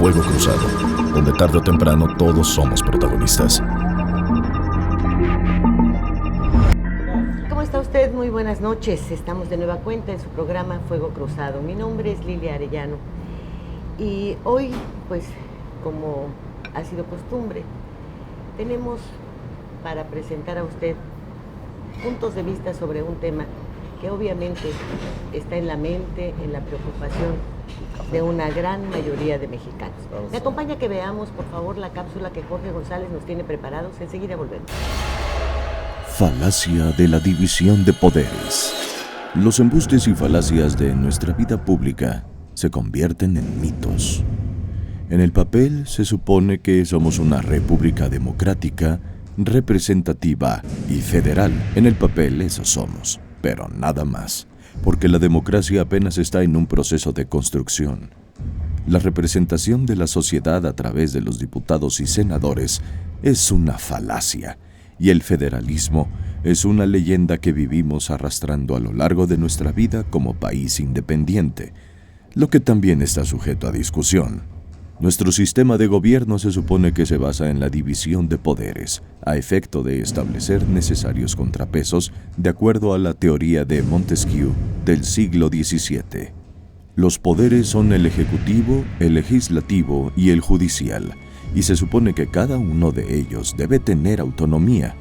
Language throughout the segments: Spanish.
Fuego Cruzado, donde tarde o temprano todos somos protagonistas. ¿Cómo está usted? Muy buenas noches. Estamos de nueva cuenta en su programa Fuego Cruzado. Mi nombre es Lilia Arellano y hoy, pues, como ha sido costumbre, tenemos para presentar a usted puntos de vista sobre un tema que obviamente está en la mente, en la preocupación de una gran mayoría de mexicanos. Me acompaña a que veamos, por favor, la cápsula que Jorge González nos tiene preparados. Enseguida volvemos. Falacia de la división de poderes. Los embustes y falacias de nuestra vida pública se convierten en mitos. En el papel se supone que somos una república democrática, representativa y federal. En el papel eso somos, pero nada más, porque la democracia apenas está en un proceso de construcción. La representación de la sociedad a través de los diputados y senadores es una falacia, y el federalismo es una leyenda que vivimos arrastrando a lo largo de nuestra vida como país independiente, lo que también está sujeto a discusión. Nuestro sistema de gobierno se supone que se basa en la división de poderes, a efecto de establecer necesarios contrapesos de acuerdo a la teoría de Montesquieu del siglo XVII. Los poderes son el ejecutivo, el legislativo y el judicial, y se supone que cada uno de ellos debe tener autonomía.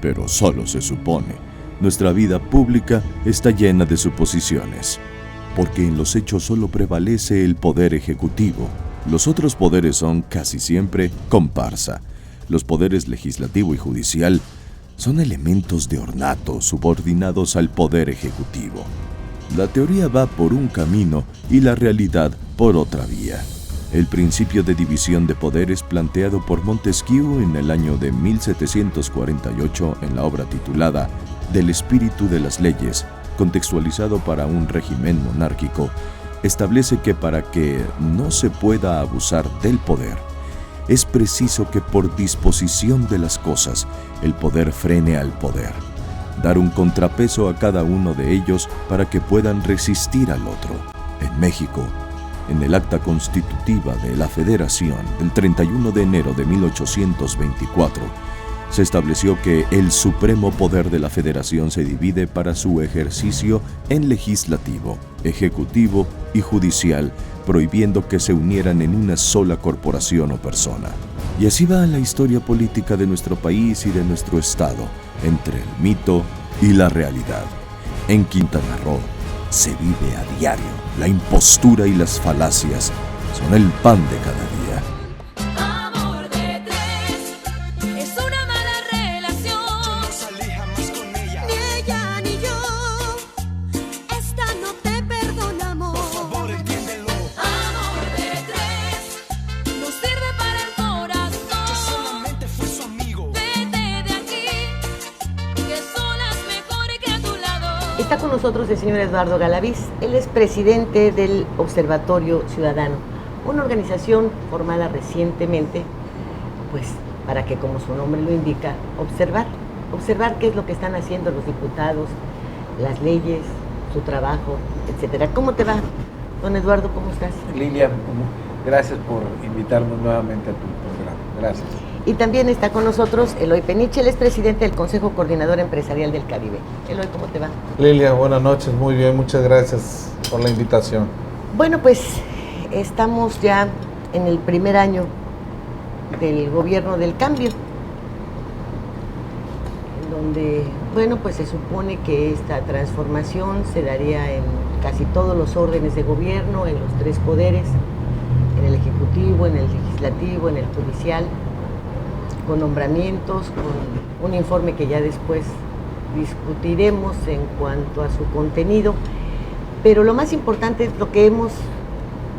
Pero solo se supone. Nuestra vida pública está llena de suposiciones, porque en los hechos solo prevalece el poder ejecutivo. Los otros poderes son casi siempre comparsa. Los poderes legislativo y judicial son elementos de ornato subordinados al poder ejecutivo. La teoría va por un camino y la realidad por otra vía. El principio de división de poderes planteado por Montesquieu en el año de 1748 en la obra titulada Del espíritu de las leyes, contextualizado para un régimen monárquico, establece que para que no se pueda abusar del poder, es preciso que por disposición de las cosas el poder frene al poder, dar un contrapeso a cada uno de ellos para que puedan resistir al otro. En México, en el acta constitutiva de la Federación del 31 de enero de 1824, se estableció que el supremo poder de la Federación se divide para su ejercicio en legislativo, ejecutivo y judicial, prohibiendo que se unieran en una sola corporación o persona. Y así va la historia política de nuestro país y de nuestro estado, entre el mito y la realidad. En Quintana Roo se vive a diario. La impostura y las falacias son el pan de cada día. Está con nosotros el señor Eduardo Galaviz. Él es presidente del Observatorio Ciudadano, una organización formada recientemente, pues, para que, como su nombre lo indica, observar qué es lo que están haciendo los diputados, las leyes, su trabajo, etcétera. ¿Cómo te va, don Eduardo? ¿Cómo estás? Lilia, gracias por invitarnos nuevamente a tu programa. Gracias. Y también está con nosotros Eloy Peniche, él es presidente del Consejo Coordinador Empresarial del Caribe. Eloy, ¿cómo te va? Lilia, buenas noches, muy bien, muchas gracias por la invitación. Bueno, pues estamos ya en el primer año del gobierno del cambio, en donde, bueno, pues se supone que esta transformación se daría en casi todos los órdenes de gobierno, en los tres poderes, en el Ejecutivo, en el Legislativo, en el Judicial, con nombramientos, con un informe que ya después discutiremos en cuanto a su contenido, pero lo más importante es lo que hemos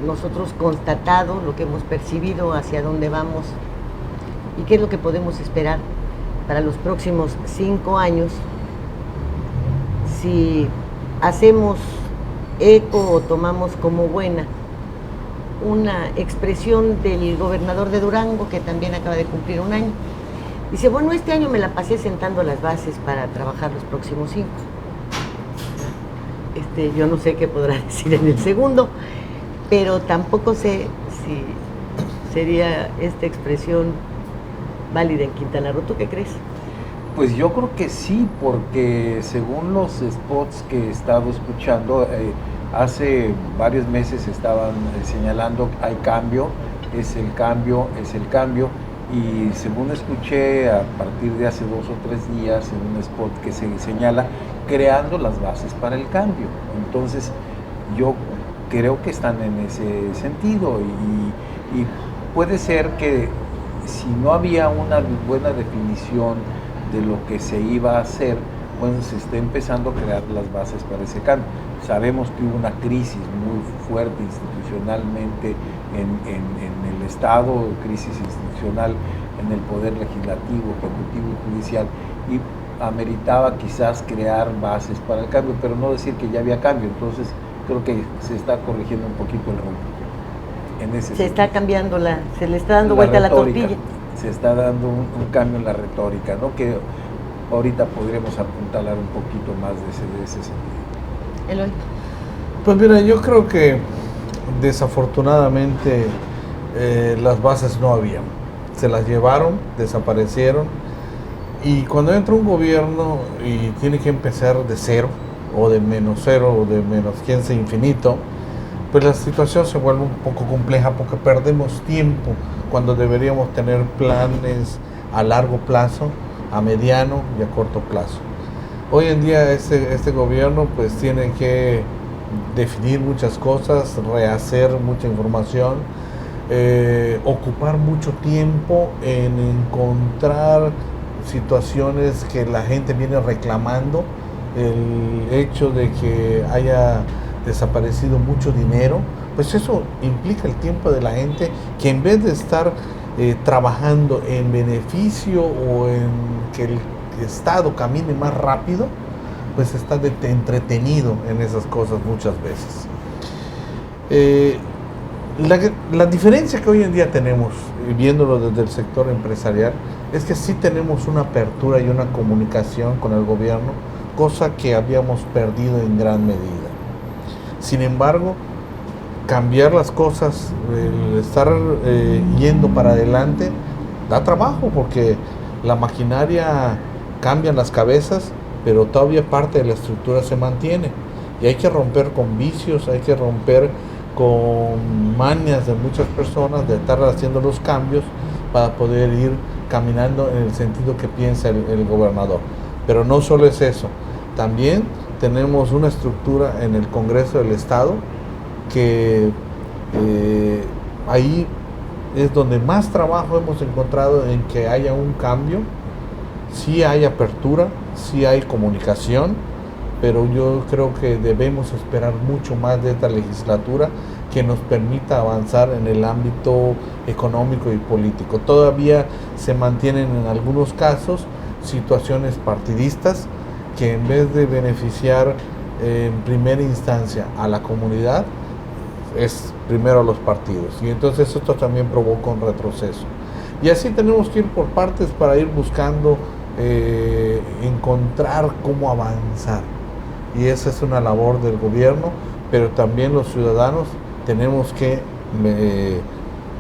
nosotros constatado, lo que hemos percibido, hacia dónde vamos y qué es lo que podemos esperar para los próximos 5 años, si hacemos eco o tomamos como buena una expresión del gobernador de Durango, que también acaba de cumplir un año. Dice, bueno, este año me la pasé sentando las bases para trabajar los próximos 5. Yo no sé qué podrá decir en el segundo, pero tampoco sé si sería esta expresión válida en Quintana Roo. ¿Tú qué crees? Pues yo creo que sí, porque según los spots que he estado escuchando, hace varios meses estaban señalando hay cambio, es el cambio, es el cambio, y según escuché a partir de hace 2 o 3 días en un spot que se señala creando las bases para el cambio. Entonces yo creo que están en ese sentido y puede ser que si no había una buena definición de lo que se iba a hacer, bueno, se está empezando a crear las bases para ese cambio. Sabemos que hubo una crisis muy fuerte institucionalmente en el Estado, crisis institucional en el Poder Legislativo, Ejecutivo y Judicial, y ameritaba quizás crear bases para el cambio, pero no decir que ya había cambio. Entonces creo que se está corrigiendo un poquito el rumbo. Se está cambiando se le está dando vuelta a la tortilla. Se está dando un cambio en la retórica, ¿no? Que ahorita podríamos apuntalar un poquito más de ese sentido. Eloy. Pues mira, yo creo que desafortunadamente las bases no habían. Se las llevaron, desaparecieron, y cuando entra un gobierno y tiene que empezar de cero, o de -0, o de menos 15 infinito, pues la situación se vuelve un poco compleja porque perdemos tiempo cuando deberíamos tener planes a largo plazo, a mediano y a corto plazo. Hoy en día este gobierno pues tiene que definir muchas cosas, rehacer mucha información, ocupar mucho tiempo en encontrar situaciones que la gente viene reclamando, el hecho de que haya desaparecido mucho dinero, pues eso implica el tiempo de la gente que en vez de estar trabajando en beneficio o en que el Estado camine más rápido, pues está entretenido en esas cosas muchas veces. La diferencia que hoy en día tenemos, viéndolo desde el sector empresarial, es que sí tenemos una apertura y una comunicación con el gobierno, cosa que habíamos perdido en gran medida. Sin embargo, cambiar las cosas, el estar yendo para adelante, da trabajo porque la maquinaria cambia las cabezas, pero todavía parte de la estructura se mantiene. Y hay que romper con vicios, hay que romper con mañas de muchas personas de estar haciendo los cambios para poder ir caminando en el sentido que piensa el gobernador. Pero no solo es eso, también tenemos una estructura en el Congreso del Estado que ahí es donde más trabajo hemos encontrado en que haya un cambio. Sí hay apertura, sí hay comunicación, pero yo creo que debemos esperar mucho más de esta legislatura que nos permita avanzar en el ámbito económico y político. Todavía se mantienen en algunos casos situaciones partidistas que en vez de beneficiar en primera instancia a la comunidad, es primero a los partidos, y entonces esto también provoca un retroceso. Y así tenemos que ir por partes para ir buscando encontrar cómo avanzar, y esa es una labor del gobierno, pero también los ciudadanos tenemos que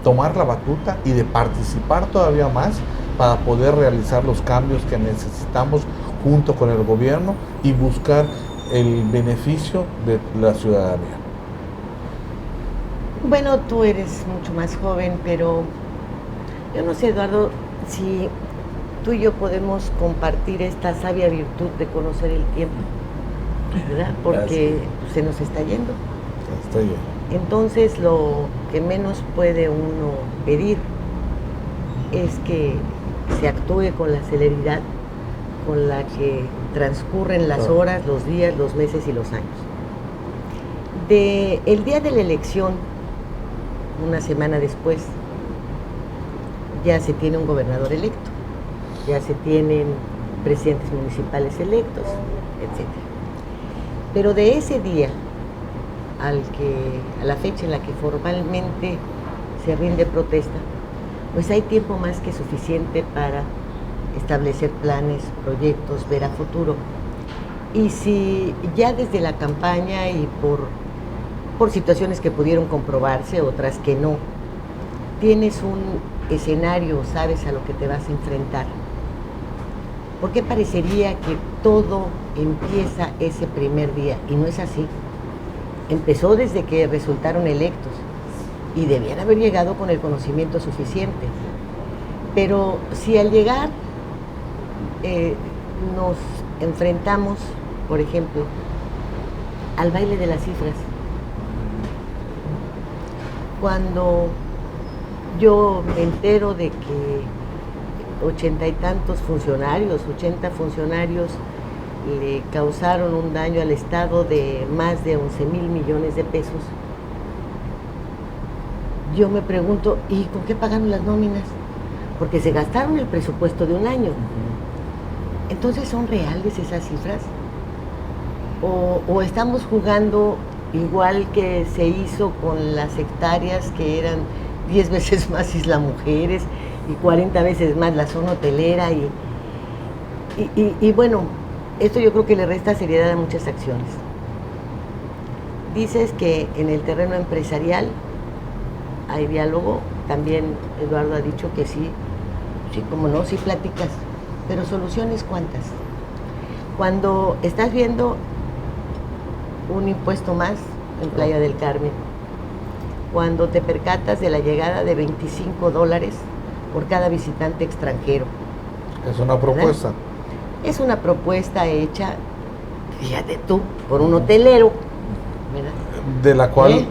tomar la batuta y de participar todavía más para poder realizar los cambios que necesitamos junto con el gobierno y buscar el beneficio de la ciudadanía. Bueno, tú eres mucho más joven, pero yo no sé, Eduardo, si tú y yo podemos compartir esta sabia virtud de conocer el tiempo, ¿verdad? Porque se nos está yendo. Está bien. Entonces, lo que menos puede uno pedir es que se actúe con la celeridad con la que transcurren las horas, los días, los meses y los años. El día de la elección, una semana después, ya se tiene un gobernador electo, ya se tienen presidentes municipales electos, etc. Pero de ese día a la fecha en la que formalmente se rinde protesta, pues hay tiempo más que suficiente para establecer planes, proyectos, ver a futuro. Y si ya desde la campaña y por situaciones que pudieron comprobarse, otras que no, tienes un escenario, sabes a lo que te vas a enfrentar, ¿por qué parecería que todo empieza ese primer día? Y no es así. Empezó desde que resultaron electos y debían haber llegado con el conocimiento suficiente. Pero si al llegar nos enfrentamos, por ejemplo, al baile de las cifras, cuando yo me entero de que 80 y tantos funcionarios, 80 funcionarios le causaron un daño al Estado de más de 11,000 millones de pesos, yo me pregunto, ¿y con qué pagaron las nóminas? Porque se gastaron el presupuesto de un año. Entonces, ¿son reales esas cifras? ¿O estamos jugando igual que se hizo con las hectáreas, que eran 10 veces más Isla Mujeres y 40 veces más la zona hotelera? Y bueno, esto yo creo que le resta seriedad a muchas acciones. Dices que en el terreno empresarial hay diálogo, también Eduardo ha dicho que sí, como no, sí platicas, pero soluciones ¿cuántas? Cuando estás viendo un impuesto más en Playa del Carmen, cuando te percatas de la llegada de $25 por cada visitante extranjero. Es una propuesta. ¿Verdad? Es una propuesta hecha, fíjate tú, por un hotelero, ¿verdad? De la cual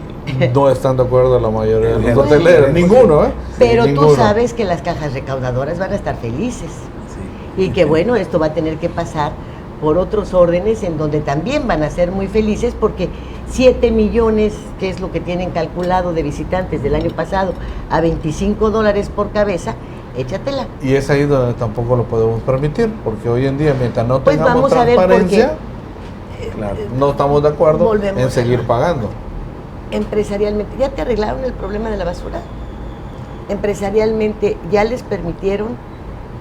no están de acuerdo la mayoría de los Bueno, hoteleros, ninguno, ¿eh? Pero Ninguno. tú sabes que las cajas recaudadoras van a estar felices. Sí. Y que bueno, esto va a tener que pasar por otros órdenes en donde también van a ser muy felices, porque 7 millones, que es lo que tienen calculado de visitantes del año pasado, a $25 por cabeza, échatela. Y es ahí donde tampoco lo podemos permitir, porque hoy en día, mientras no Pues tengamos vamos a ver por transparencia, Claro. no estamos de acuerdo Volvemos en a- seguir pagando. Empresarialmente, ¿ya te arreglaron el problema de la basura? Empresarialmente, ¿ya les permitieron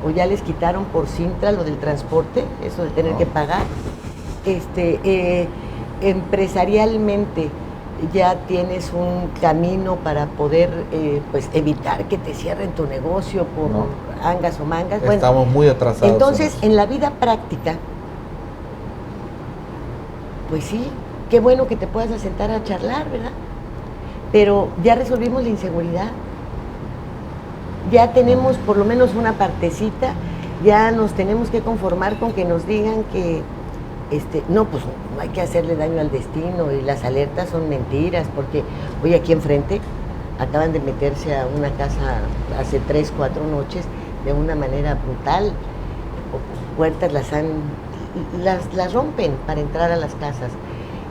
o ya les quitaron por Cintra lo del transporte, eso de tener No. que pagar? Empresarialmente, ¿ya tienes un camino para poder pues evitar que te cierren tu negocio por No. angas o mangas? Bueno, Estamos muy atrasados. entonces, eso. en la vida práctica, pues sí, qué bueno que te puedas sentar a charlar, ¿verdad? Pero ya resolvimos la inseguridad. Ya tenemos por lo menos una partecita, ya nos tenemos que conformar con que nos digan que, no, pues no hay que hacerle daño al destino y las alertas son mentiras, porque hoy aquí enfrente acaban de meterse a una casa hace 3, 4 noches de una manera brutal. Puertas las rompen para entrar a las casas.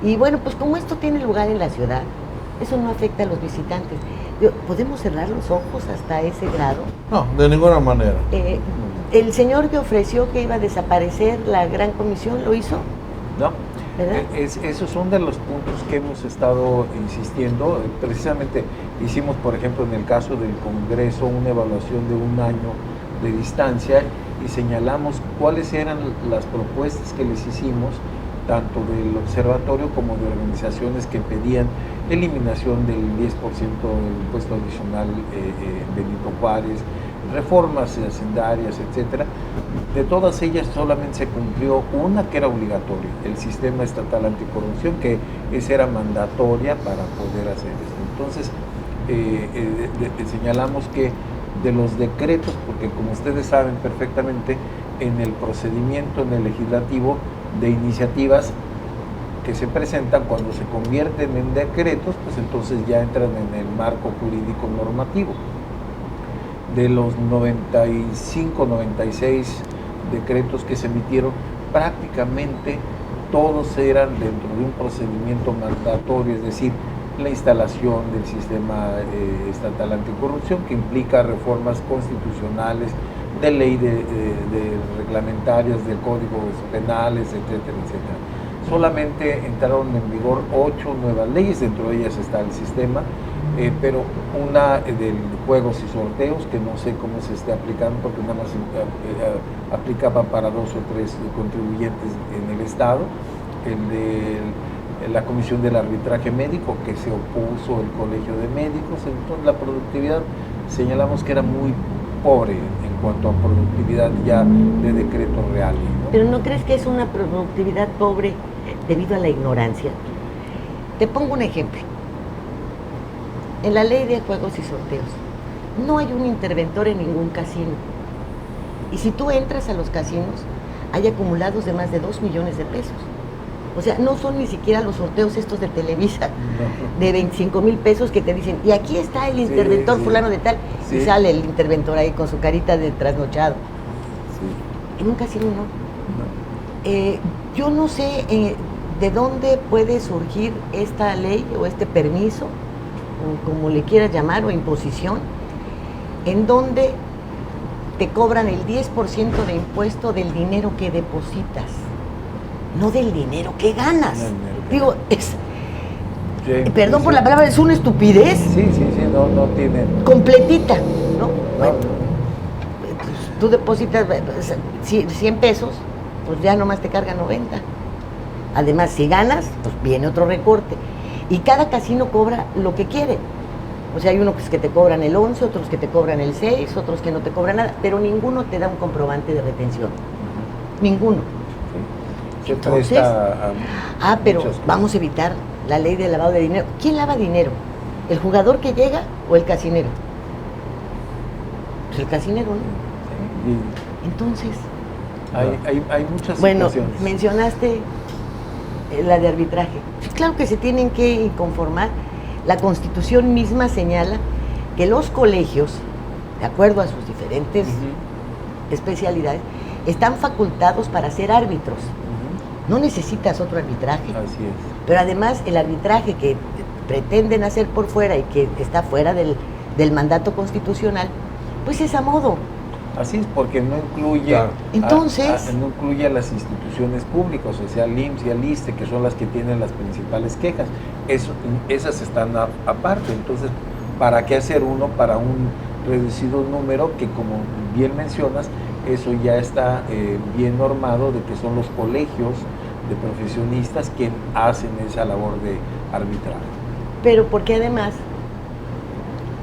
Y bueno, pues como esto tiene lugar en la ciudad, eso no afecta a los visitantes. ¿Podemos cerrar los ojos hasta ese grado? No, de ninguna manera. El señor que ofreció que iba a desaparecer la gran comisión, ¿lo hizo? ¿No? ¿Verdad? Esos son de los puntos que hemos estado insistiendo. Precisamente hicimos, por ejemplo, en el caso del Congreso, una evaluación de un año de distancia y señalamos cuáles eran las propuestas que les hicimos, tanto del observatorio como de organizaciones que pedían eliminación del 10% del impuesto adicional Benito Juárez, reformas hacendarias, etcétera. De todas ellas solamente se cumplió una que era obligatoria, el sistema estatal anticorrupción, que esa era mandatoria para poder hacer esto. Entonces, señalamos que de los decretos, porque como ustedes saben perfectamente, en el procedimiento en el legislativo de iniciativas que se presentan, cuando se convierten en decretos, pues entonces ya entran en el marco jurídico normativo. De los 95, 96 decretos que se emitieron, prácticamente todos eran dentro de un procedimiento mandatorio, es decir, la instalación del sistema estatal anticorrupción, que implica reformas constitucionales, de ley de reglamentarias, de códigos penales, etcétera, etcétera. Solamente entraron en vigor 8 nuevas leyes, dentro de ellas está el sistema, pero una del juegos y sorteos, que no sé cómo se esté aplicando, porque nada más aplicaba para 2 o 3 contribuyentes en el Estado, el de la Comisión del Arbitraje Médico, que se opuso el Colegio de Médicos. Entonces la productividad señalamos que era muy pobre en cuanto a productividad ya de decreto real, ¿no? Pero ¿no crees que es una productividad pobre debido a la ignorancia? Te pongo un ejemplo. En la ley de juegos y sorteos no hay un interventor en ningún casino. Y si tú entras a los casinos, hay acumulados de más de 2 millones de pesos. O sea, no son ni siquiera los sorteos estos de Televisa, no, de 25,000 pesos que te dicen, y aquí está el interventor fulano de tal, y sale el interventor ahí con su carita de trasnochado. En un casino no. Yo no sé de dónde puede surgir esta ley o este permiso, o como le quieras llamar, o imposición, en donde te cobran el 10% de impuesto del dinero que depositas, no del dinero que ganas. Digo, perdón por la palabra, es una estupidez. Sí, no tiene. Completita, ¿no? Bueno, pues, tú depositas 100 pesos, pues ya nomás te carga 90. Además, si ganas, pues viene otro recorte. Y cada casino cobra lo que quiere. O sea, hay unos que te cobran el 11, otros que te cobran el 6, otros que no te cobran nada, pero ninguno te da un comprobante de retención. Ninguno. Sí. Entonces, pero vamos a evitar la ley de lavado de dinero. ¿Quién lava dinero? ¿El jugador que llega o el casinero? Pues el casinero, ¿no? Sí. Entonces... Hay muchas situaciones. Bueno, mencionaste la de arbitraje. Claro que se tienen que conformar. La Constitución misma señala que los colegios, de acuerdo a sus diferentes especialidades, están facultados para ser árbitros. No necesitas otro arbitraje. Así es. Pero además el arbitraje que pretenden hacer por fuera y que está fuera del mandato constitucional, pues es a modo. Así es, porque no incluye, entonces, no incluye a las instituciones públicas, o sea, al IMSS y al ISSSTE, que son las que tienen las principales quejas. Esas están aparte. Entonces, ¿para qué hacer uno para un reducido número que, como bien mencionas, eso ya está bien normado, de que son los colegios de profesionistas quienes hacen esa labor de arbitraje? Pero porque además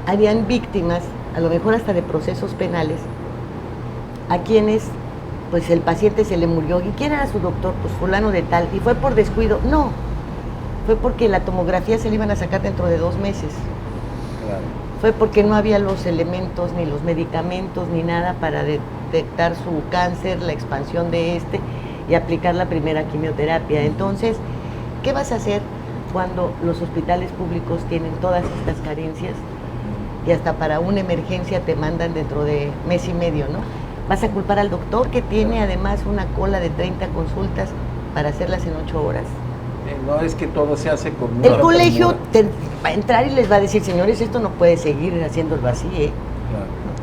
habían víctimas, a lo mejor hasta de procesos penales, a quienes pues el paciente se le murió. ¿Y quién era su doctor? Pues fulano de tal. ¿Y fue por descuido? No, fue porque la tomografía se le iban a sacar dentro de 2 meses. Claro. Fue porque no había los elementos, ni los medicamentos, ni nada para detectar su cáncer, la expansión de y aplicar la primera quimioterapia. Entonces, ¿qué vas a hacer cuando los hospitales públicos tienen todas estas carencias y hasta para una emergencia te mandan dentro de mes y medio, ¿no? Vas a culpar al doctor que tiene además una cola de 30 consultas para hacerlas en 8 horas. No es que todo se hace con... El colegio va a entrar y les va a decir, señores, esto no puede seguir haciéndolo así, ¿eh?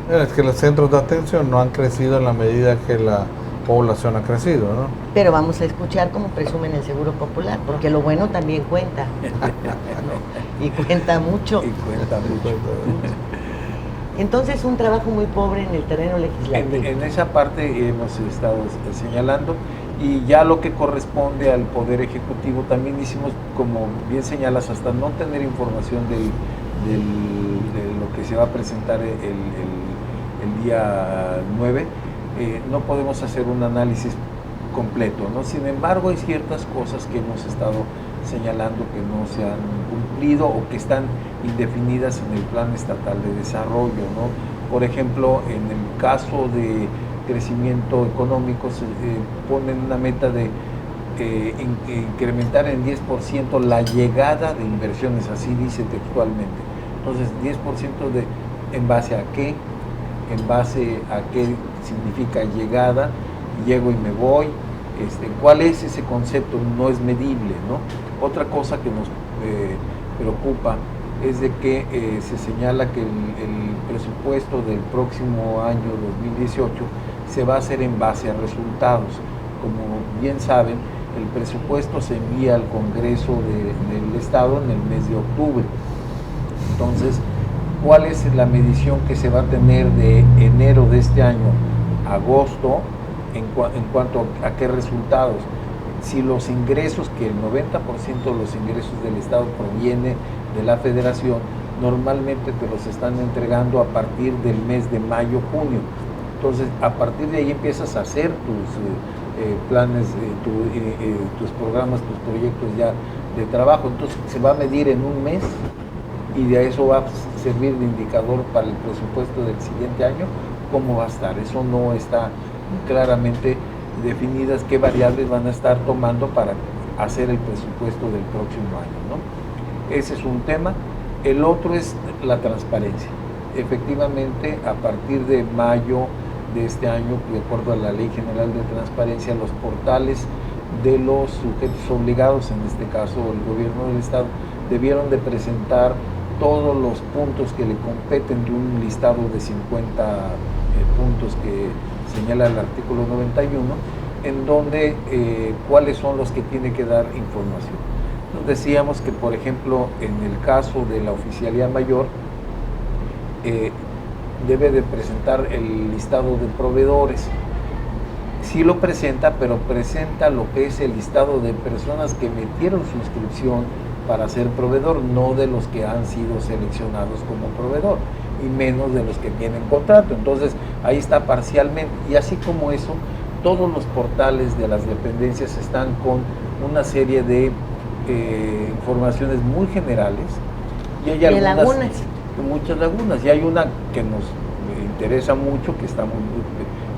Claro. Es que los centros de atención no han crecido en la medida que la población ha crecido, ¿no? Pero vamos a escuchar cómo presumen el Seguro Popular, porque lo bueno también cuenta, ¿no? Y cuenta mucho. Y cuenta mucho. Entonces, un trabajo muy pobre en el terreno legislativo. En esa parte hemos estado señalando, y ya lo que corresponde al Poder Ejecutivo también hicimos, como bien señalas, hasta no tener información de lo que se va a presentar el día 9, no podemos hacer un análisis completo, ¿no? Sin embargo, hay ciertas cosas que hemos estado señalando que no se han cumplido o que están indefinidas en el Plan Estatal de Desarrollo, ¿no? Por ejemplo, en el caso de crecimiento económico se ponen una meta de incrementar en 10% la llegada de inversiones, así dice textualmente. Entonces, 10% ¿en base a qué? En base a qué significa llegada, llego y me voy. ¿Cuál es ese concepto? No es medible, ¿no? Otra cosa que nos preocupa es de que se señala que el presupuesto del próximo año 2018 se va a hacer en base a resultados. Como bien saben, el presupuesto se envía al Congreso del Estado en el mes de octubre. Entonces, ¿cuál es la medición que se va a tener de enero de este año a agosto en cuanto a qué resultados? si los ingresos, que el 90% de los ingresos del Estado proviene de la Federación, normalmente te los están entregando a partir del mes de mayo, junio. Entonces, a partir de ahí empiezas a hacer tus planes, tus programas, tus proyectos ya de trabajo. Entonces, se va a medir en un mes y de eso va a servir de indicador para el presupuesto del siguiente año, cómo va a estar. Eso no está claramente definidas qué variables van a estar tomando para hacer el presupuesto del próximo año, ¿no? Ese es un tema. El otro es la transparencia. Efectivamente, a partir de mayo de este año, de acuerdo a la Ley General de Transparencia, los portales de los sujetos obligados, en este caso el gobierno del Estado, debieron de presentar todos los puntos que le competen de un listado de 50 puntos que señala el artículo 91, en donde cuáles son los que tiene que dar información. Nos decíamos que, por ejemplo, en el caso de la Oficialía Mayor, debe de presentar el listado de proveedores. Sí lo presenta, pero presenta lo que es el listado de personas que metieron su inscripción para ser proveedor, no de los que han sido seleccionados como proveedor, y menos de los que tienen contrato. Entonces, ahí está parcialmente. Y así como eso, todos los portales de las dependencias están con una serie de informaciones muy generales, y hay algunas, muchas lagunas, y hay una que nos interesa mucho, que estamos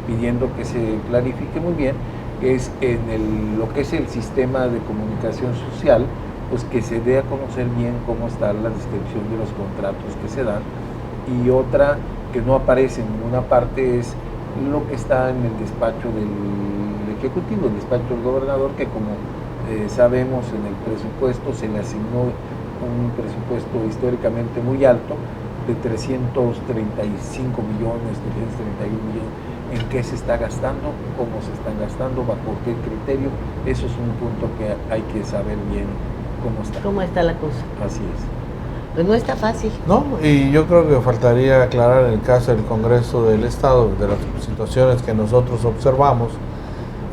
pidiendo que se clarifique muy bien, que es en lo que es el sistema de comunicación social, pues que se dé a conocer bien cómo está la descripción de los contratos que se dan. Y otra que no aparece en ninguna parte es lo que está en el despacho del Ejecutivo, el despacho del gobernador, que como sabemos, en el presupuesto se le asignó un presupuesto históricamente muy alto de 335 millones, 331 millones. ¿En qué se está gastando? ¿Cómo se están gastando? ¿Bajo qué criterio? Eso es un punto que hay que saber bien cómo está. ¿Cómo está la cosa? Así es. Pues no está fácil. No, y yo creo que faltaría aclarar en el caso del Congreso del Estado, de las situaciones que nosotros observamos,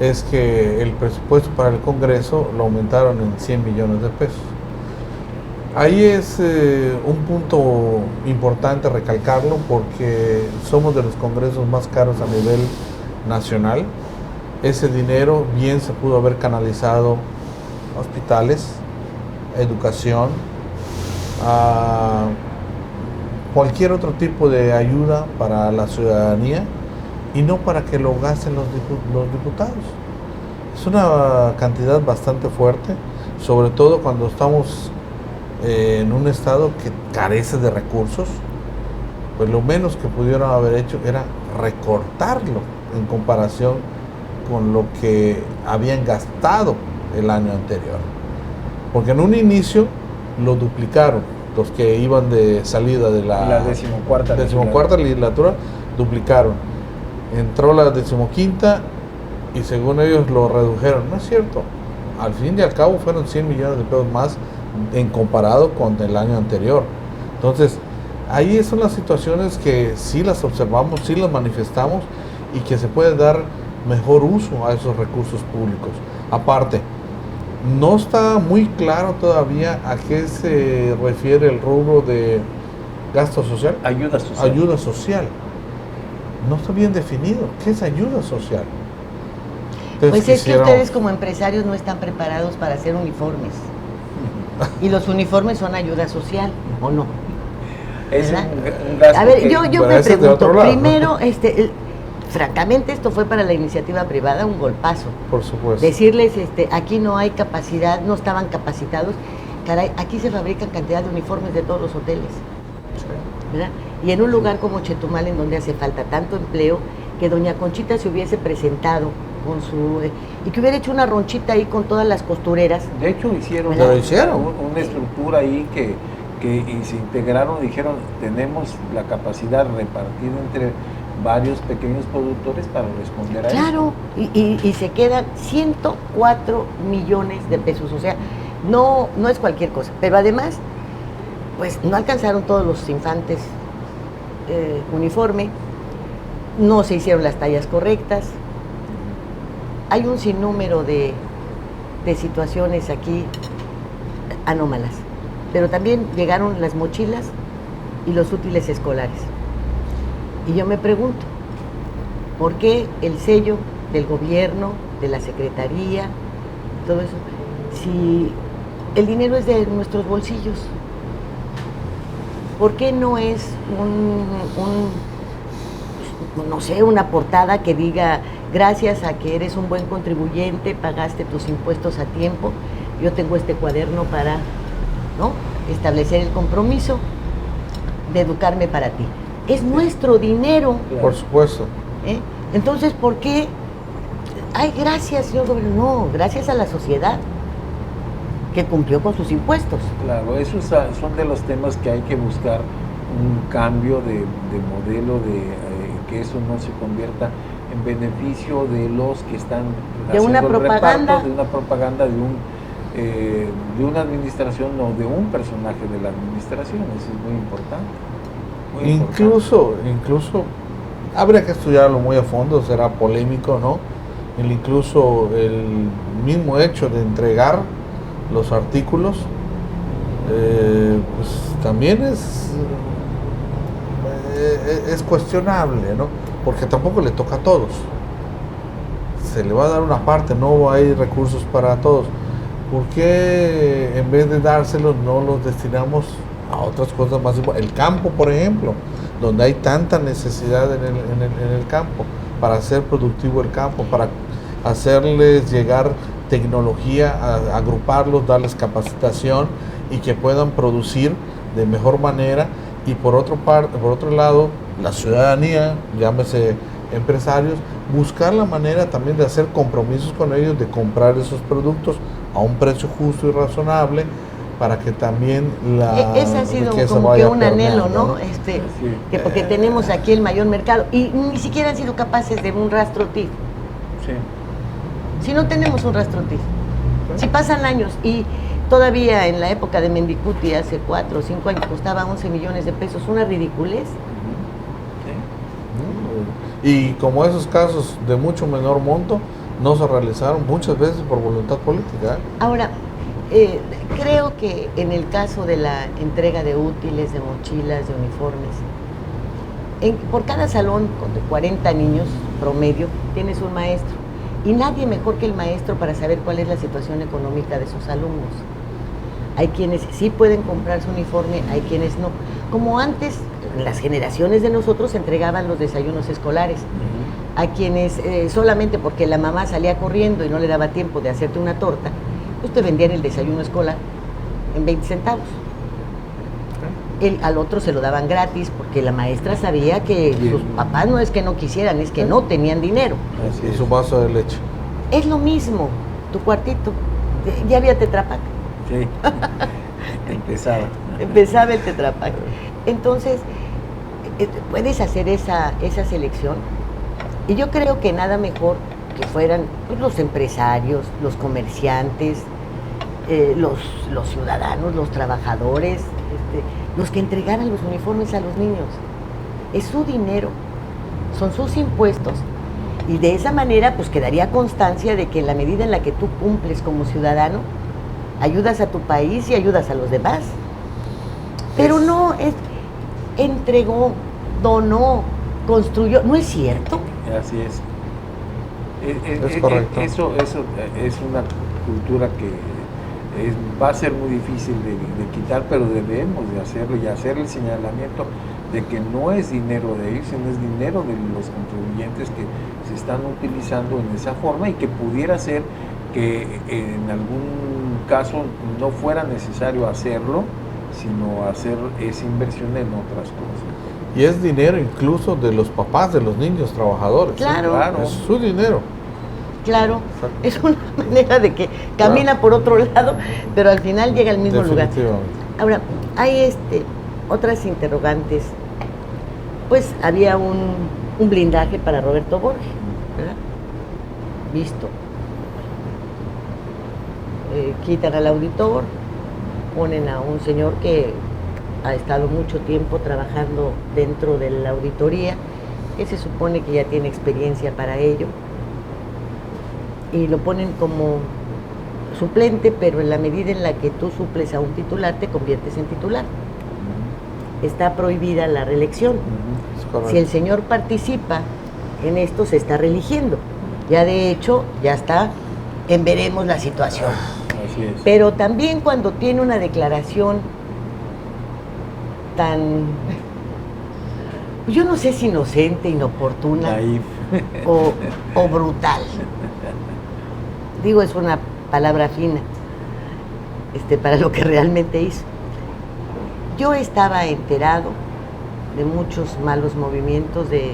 es que el presupuesto para el Congreso lo aumentaron en 100 millones de pesos. Ahí es un punto importante recalcarlo, porque somos de los congresos más caros a nivel nacional. Ese dinero bien se pudo haber canalizado a hospitales, a educación, a cualquier otro tipo de ayuda para la ciudadanía, y no para que lo gasten los diputados. Es una cantidad bastante fuerte, sobre todo cuando estamos en un estado que carece de recursos. Pues lo menos que pudieron haber hecho era recortarlo en comparación con lo que habían gastado el año anterior, porque en un inicio lo duplicaron. Los que iban de salida de la decimocuarta legislatura duplicaron. Entró la 15ª y según ellos lo redujeron. No es cierto. Al fin y al cabo fueron 100 millones de pesos más en comparado con el año anterior. Entonces, ahí son las situaciones que sí las observamos, sí las manifestamos, y que se puede dar mejor uso a esos recursos públicos. Aparte, no está muy claro todavía a qué se refiere el rubro de gasto social. Ayuda social. Ayuda social. No está bien definido. ¿Qué es ayuda social? Entonces, pues es que ustedes como empresarios no están preparados para hacer uniformes. Y los uniformes son ayuda social, ¿o no? Es un gasto. A ver, yo me pregunto, primero, francamente esto fue para la iniciativa privada un golpazo. Por supuesto. Decirles, aquí no hay capacidad, no estaban capacitados. Caray, aquí se fabrican cantidad de uniformes de todos los hoteles, ¿verdad? Y en un lugar como Chetumal, en donde hace falta tanto empleo, que doña Conchita se hubiese presentado con su y que hubiera hecho una ronchita ahí con todas las costureras. De hecho hicieron una estructura ahí que y se integraron y dijeron, tenemos la capacidad repartida entre varios pequeños productores para responder a eso. Claro, y se quedan 104 millones de pesos, o sea, no es cualquier cosa, pero además, pues no alcanzaron todos los infantes uniforme, no se hicieron las tallas correctas, hay un sinnúmero de de situaciones aquí anómalas. Pero también llegaron las mochilas y los útiles escolares. Y yo me pregunto, ¿por qué el sello del gobierno, de la secretaría, todo eso, si el dinero es de nuestros bolsillos? ¿Por qué no es no sé, una portada que diga, gracias a que eres un buen contribuyente, pagaste tus impuestos a tiempo, yo tengo este cuaderno para, ¿no?, establecer el compromiso de educarme para ti? Es nuestro dinero. Por supuesto. Entonces, ¿por qué? Ay, gracias, señor gobierno. No, gracias a la sociedad que cumplió con sus impuestos. Claro, esos son de los temas que hay que buscar un cambio de modelo, que eso no se convierta en beneficio de los que están de una propaganda, de una propaganda de una administración o de un personaje de la administración. Eso es muy importante. Incluso habría que estudiarlo muy a fondo, será polémico, ¿no? Incluso el mismo hecho de entregar los artículos, pues también es cuestionable, ¿no? Porque tampoco le toca a todos. Se le va a dar una parte, no hay recursos para todos. ¿Por qué en vez de dárselos no los destinamos a otras cosas más importantes? El campo, por ejemplo, donde hay tanta necesidad en el campo, para hacer productivo el campo, para hacerles llegar tecnología, agruparlos, darles capacitación y que puedan producir de mejor manera. Y por otro lado, la ciudadanía, llámese empresarios, buscar la manera también de hacer compromisos con ellos, de comprar esos productos a un precio justo y razonable, para que también ese ha sido como que un anhelo, ¿no? Que porque tenemos aquí el mayor mercado y ni siquiera han sido capaces de un rastro TIF. Sí. Si no tenemos un rastro TIF, si pasan años y todavía en la época de Mendicuti, hace 4 o 5 años, costaba 11 millones de pesos, una ridiculez. Y como esos casos de mucho menor monto no se realizaron muchas veces por voluntad política. Ahora, creo que en el caso de la entrega de útiles, de mochilas, de uniformes, por cada salón con 40 niños promedio tienes un maestro, y nadie mejor que el maestro para saber cuál es la situación económica de sus alumnos. Hay quienes sí pueden comprar su uniforme, hay quienes no. Como antes, las generaciones de nosotros entregaban los desayunos escolares. A quienes solamente porque la mamá salía corriendo y no le daba tiempo de hacerte una torta, pues te vendían el desayuno escolar en 20 centavos. Al otro se lo daban gratis porque la maestra sabía que sus papás no es que no quisieran, es que no tenían dinero. Y su vaso de leche. Es lo mismo, tu cuartito. Ya había Tetra Pak. Sí, empezaba el Tetra Pak. Entonces, puedes hacer esa selección. Y yo creo que nada mejor que fueran pues, los empresarios, los comerciantes, los ciudadanos, los trabajadores, los que entregaran los uniformes a los niños. Es su dinero, son sus impuestos, y de esa manera pues quedaría constancia de que en la medida en la que tú cumples como ciudadano, ayudas a tu país y ayudas a los demás. Pero no es entregó, donó, construyó, ¿no es cierto? Así es. Es correcto. Eso es una cultura que va a ser muy difícil de quitar, pero debemos de hacerlo y hacer el señalamiento de que no es dinero de ellos, sino es dinero de los contribuyentes que se están utilizando en esa forma, y que pudiera ser que en algún caso no fuera necesario hacerlo, sino hacer esa inversión en otras cosas. Y es dinero incluso de los papás de los niños trabajadores. Claro. Claro. Es su dinero. Claro, es una manera de que camina por otro lado, pero al final llega al mismo lugar. Ahora, hay otras interrogantes. Pues había un blindaje para Roberto Borges, ¿verdad? Visto. Quitan al auditor, ponen a un señor que ha estado mucho tiempo trabajando dentro de la auditoría, que se supone que ya tiene experiencia para ello, y lo ponen como suplente, pero en la medida en la que tú suples a un titular, te conviertes en titular. Está prohibida la reelección. Si el señor participa en esto, se está reeligiendo. Ya de hecho, ya está en veremos la situación. Así es. Pero también cuando tiene una declaración tan, yo no sé si inocente, inoportuna Naif. o brutal. Digo, es una palabra fina para lo que realmente hizo. Yo estaba enterado de muchos malos movimientos de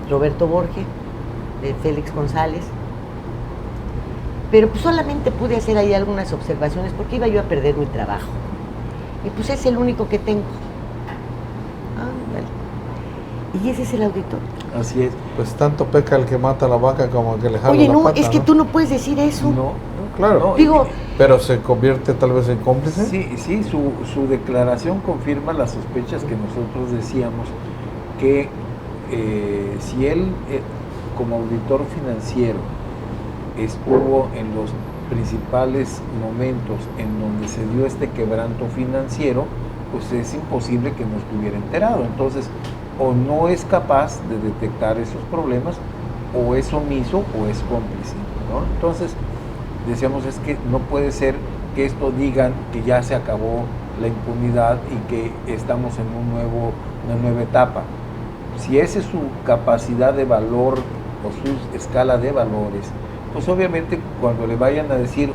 Roberto Borges, de Félix González, pero pues solamente pude hacer ahí algunas observaciones porque iba yo a perder mi trabajo. Y pues es el único que tengo. Vale. Y ese es el auditor. Así es. Pues tanto peca el que mata a la vaca como el que le jala Oye, la no, pata, es que tú no puedes decir eso. No, claro. no, Digo, pero se convierte tal vez en cómplice. sí, su declaración confirma las sospechas que nosotros decíamos, que si él, como auditor financiero, estuvo en los principales momentos en donde se dio este quebranto financiero, pues es imposible que no estuviera enterado. Entonces, o no es capaz de detectar esos problemas, o es omiso o es cómplice, ¿no? Entonces, decíamos, es que no puede ser que esto digan que ya se acabó la impunidad y que estamos en una nueva etapa. Si esa es su capacidad de valor o su escala de valores, pues obviamente cuando le vayan a decir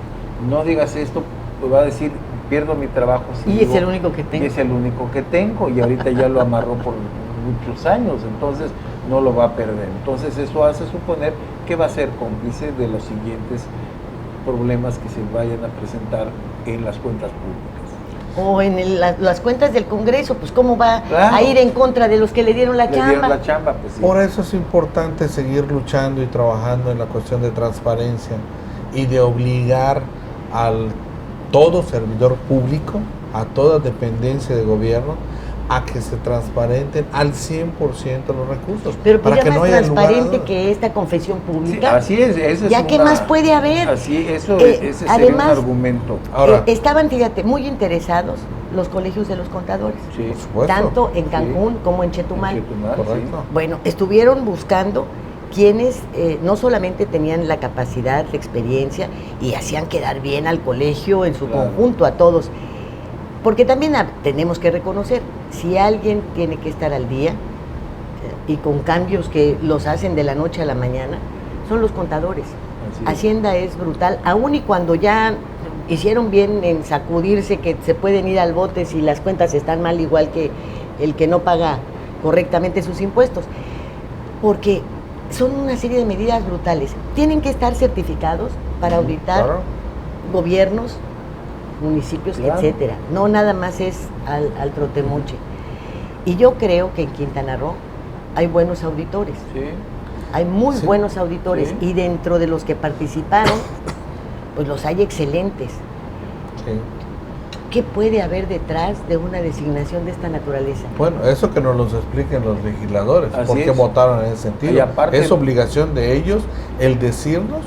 no digas esto, pues va a decir pierdo mi trabajo. Si y digo, es el único que tengo. y es el único que tengo, y ahorita ya lo amarró por muchos años, entonces no lo va a perder. Entonces eso hace suponer que va a ser cómplice de los siguientes problemas que se vayan a presentar en las cuentas públicas. O en las cuentas del Congreso, pues cómo va Claro. a ir en contra de los que le dieron la Le chamba. dieron la chamba, pues sí. Por eso es importante seguir luchando y trabajando en la cuestión de transparencia y de obligar al todo servidor público, a toda dependencia de gobierno, a que se transparenten al 100% los recursos. Pero pues para ya que más no haya lugar a transparente dudas. que esta confesión Sí, pública. así es, esa es ¿Ya qué más puede haber? Así, ese además, sería un argumento. Ahora, estaban, fíjate, muy interesados los colegios de los contadores, Sí, por supuesto. tanto en Cancún como en Chetumal. en Chetumal, Correcto. sí. Bueno, estuvieron buscando quienes no solamente tenían la capacidad, la experiencia y hacían quedar bien al colegio en su Claro. conjunto, a todos. Porque también tenemos que reconocer, si alguien tiene que estar al día y con cambios que los hacen de la noche a la mañana, son los contadores. Así es. Hacienda es brutal, aun y cuando ya hicieron bien en sacudirse que se pueden ir al bote si las cuentas están mal, igual que el que no paga correctamente sus impuestos. Porque son una serie de medidas brutales. Tienen que estar certificados para auditar Claro. gobiernos, municipios, Claro. etcétera. No nada más es al trotemoche. Y yo creo que en Quintana Roo hay buenos auditores, Sí. hay muy Sí. buenos auditores, Sí. y dentro de los que participaron, pues los hay excelentes. Sí. ¿Qué puede haber detrás de una designación de esta naturaleza? Bueno, eso que nos lo expliquen los legisladores, Así por qué es. votaron en ese sentido. Y aparte- es obligación de ellos el decirnos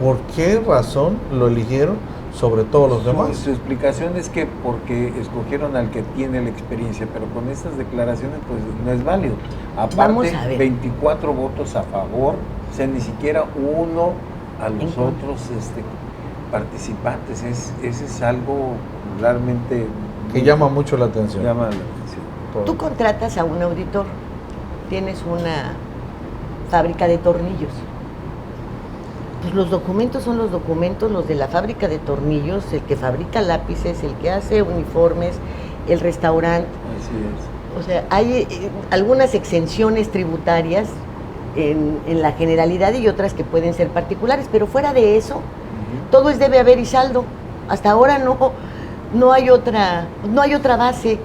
por qué razón lo eligieron sobre todos los demás. Su explicación es que porque escogieron al que tiene la experiencia, pero con estas declaraciones pues no es válido. Vamos Aparte, a ver. 24 votos a favor, o sea, ni siquiera uno a los En contra. otros participantes. Ese es algo realmente Que llama mucho la atención. llama la atención. Tú contratas a un auditor, tienes una fábrica de tornillos. Pues los documentos son los documentos, los de la fábrica de tornillos, el que fabrica lápices, el que hace uniformes, el restaurante. Así es. O sea, hay algunas exenciones tributarias en la generalidad y otras que pueden ser particulares, pero fuera de eso, todo es debe haber y saldo. Hasta ahora no hay otra base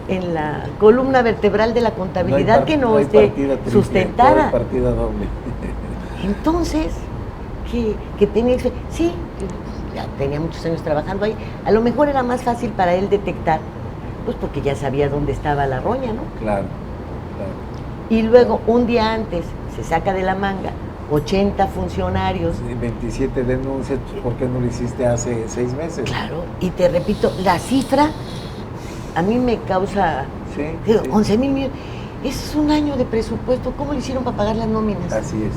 en la columna vertebral de la contabilidad que no hay esté partida triple, sustentada. todo es partida doble. Entonces, que tenía, sí, ya tenía muchos años trabajando ahí, a lo mejor era más fácil para él detectar, pues porque ya sabía dónde estaba la roña, ¿no? Claro, claro. Y luego, un día antes, se saca de la manga 80 funcionarios. Sí, 27 denuncias, pues, ¿por qué no lo hiciste hace 6 meses? Claro, y te repito, la cifra a mí me causa, Sí, digo, sí. 11,000 millones. Es un año de presupuesto, ¿cómo le hicieron para pagar las nóminas? Así es.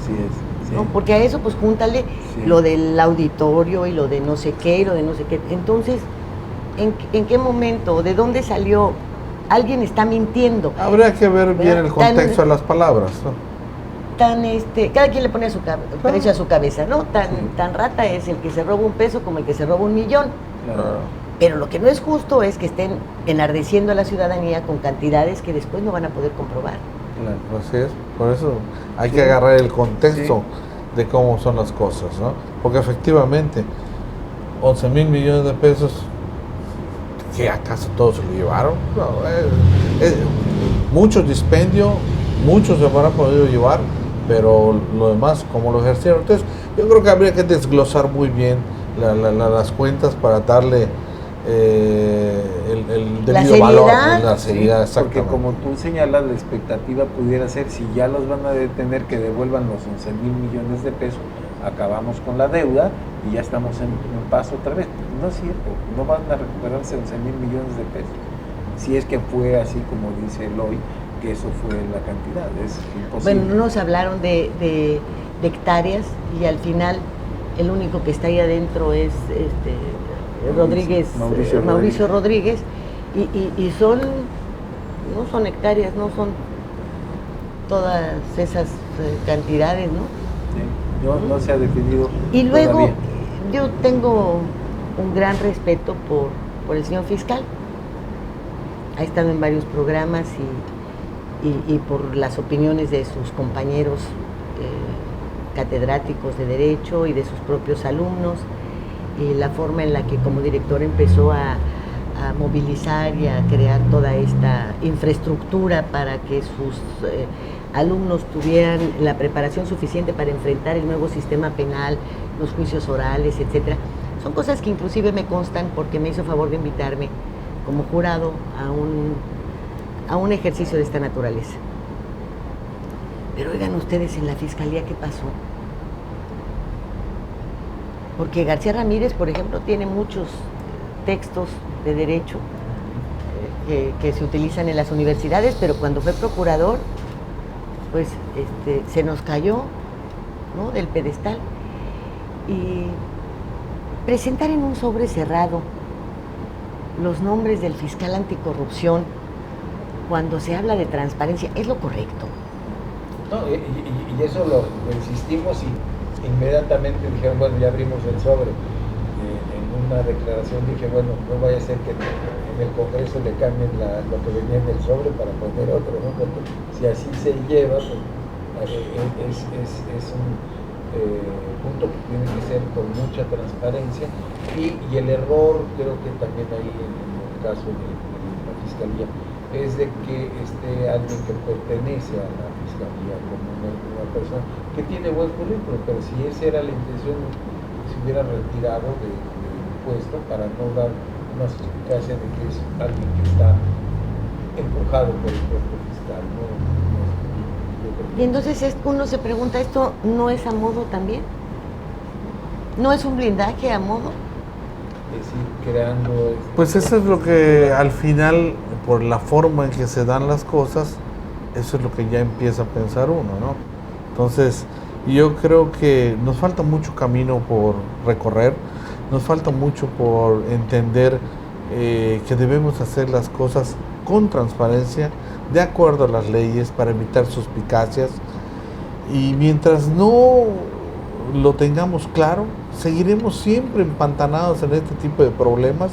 Sí. ¿No? Porque a eso pues júntale Sí. lo del auditorio y lo de no sé qué y lo de no sé qué. Entonces, ¿en qué momento? ¿De dónde salió? Alguien está mintiendo. Habría que ver bien el contexto de las palabras, ¿no? Cada quien le pone precio a su cabeza, ¿no? Tan rata es el que se roba un peso como el que se roba 1,000,000. Claro. Pero lo que no es justo es que estén enardeciendo a la ciudadanía con cantidades que después no van a poder comprobar. Claro. Así es, por eso hay Sí. que agarrar el contexto Sí. de cómo son las cosas, ¿no? Porque efectivamente, 11,000 millones de pesos, ¿qué acaso todos se lo llevaron? No, mucho dispendio, muchos se habrán podido llevar, pero lo demás, ¿cómo lo ejercieron? Entonces, yo creo que habría que desglosar muy bien las cuentas para darle el debido valor, la seriedad, Sí, porque exactamente. como tú señalas, la expectativa pudiera ser, si ya los van a detener, que devuelvan los 11,000 millones de pesos, acabamos con la deuda y ya estamos en paz otra vez. No es cierto, no van a recuperarse 11,000 millones de pesos. Si es que fue así como dice Eloy, que eso fue la cantidad, es imposible. Bueno, nos hablaron de hectáreas y al final el único que está ahí adentro es Mauricio Rodríguez y no son hectáreas, no son todas esas cantidades, ¿no? Sí, no se ha definido. Y luego todavía. yo tengo un gran respeto por el señor fiscal. Ha estado en varios programas y por las opiniones de sus compañeros catedráticos de Derecho y de sus propios alumnos, y la forma en la que como director empezó a movilizar y a crear toda esta infraestructura para que sus alumnos tuvieran la preparación suficiente para enfrentar el nuevo sistema penal, los juicios orales, etcétera. Son cosas que inclusive me constan porque me hizo favor de invitarme como jurado a un ejercicio de esta naturaleza. Pero oigan ustedes, en la fiscalía, ¿qué pasó? Porque García Ramírez, por ejemplo, tiene muchos textos de derecho que se utilizan en las universidades, pero cuando fue procurador, pues se nos cayó, ¿no?, del pedestal. Y presentar en un sobre cerrado los nombres del fiscal anticorrupción cuando se habla de transparencia, ¿es lo correcto? No, y eso lo insistimos y inmediatamente dijeron, bueno, ya abrimos el sobre. En una declaración dije, bueno, no vaya a ser que en el Congreso le cambien lo que venía en el sobre para poner otro, ¿no? Porque si así se lleva, pues, es un punto que tiene que ser con mucha transparencia y el error, creo que también ahí en el caso de la Fiscalía, es de que alguien que pertenece a la Fiscalía como una persona que tiene buen currículum, pero si esa era la intención, se hubiera retirado del puesto para no dar una suspicacia de que es alguien que está empujado por el propio fiscal, ¿no? Y entonces uno se pregunta, ¿esto no es a modo también? ¿No es un blindaje a modo? Es decir, creando... Pues eso es lo que al final, por la forma en que se dan las cosas, eso es lo que ya empieza a pensar uno, ¿no? Entonces, yo creo que nos falta mucho camino por recorrer, nos falta mucho por entender que debemos hacer las cosas con transparencia, de acuerdo a las leyes, para evitar suspicacias. Y mientras no lo tengamos claro, seguiremos siempre empantanados en este tipo de problemas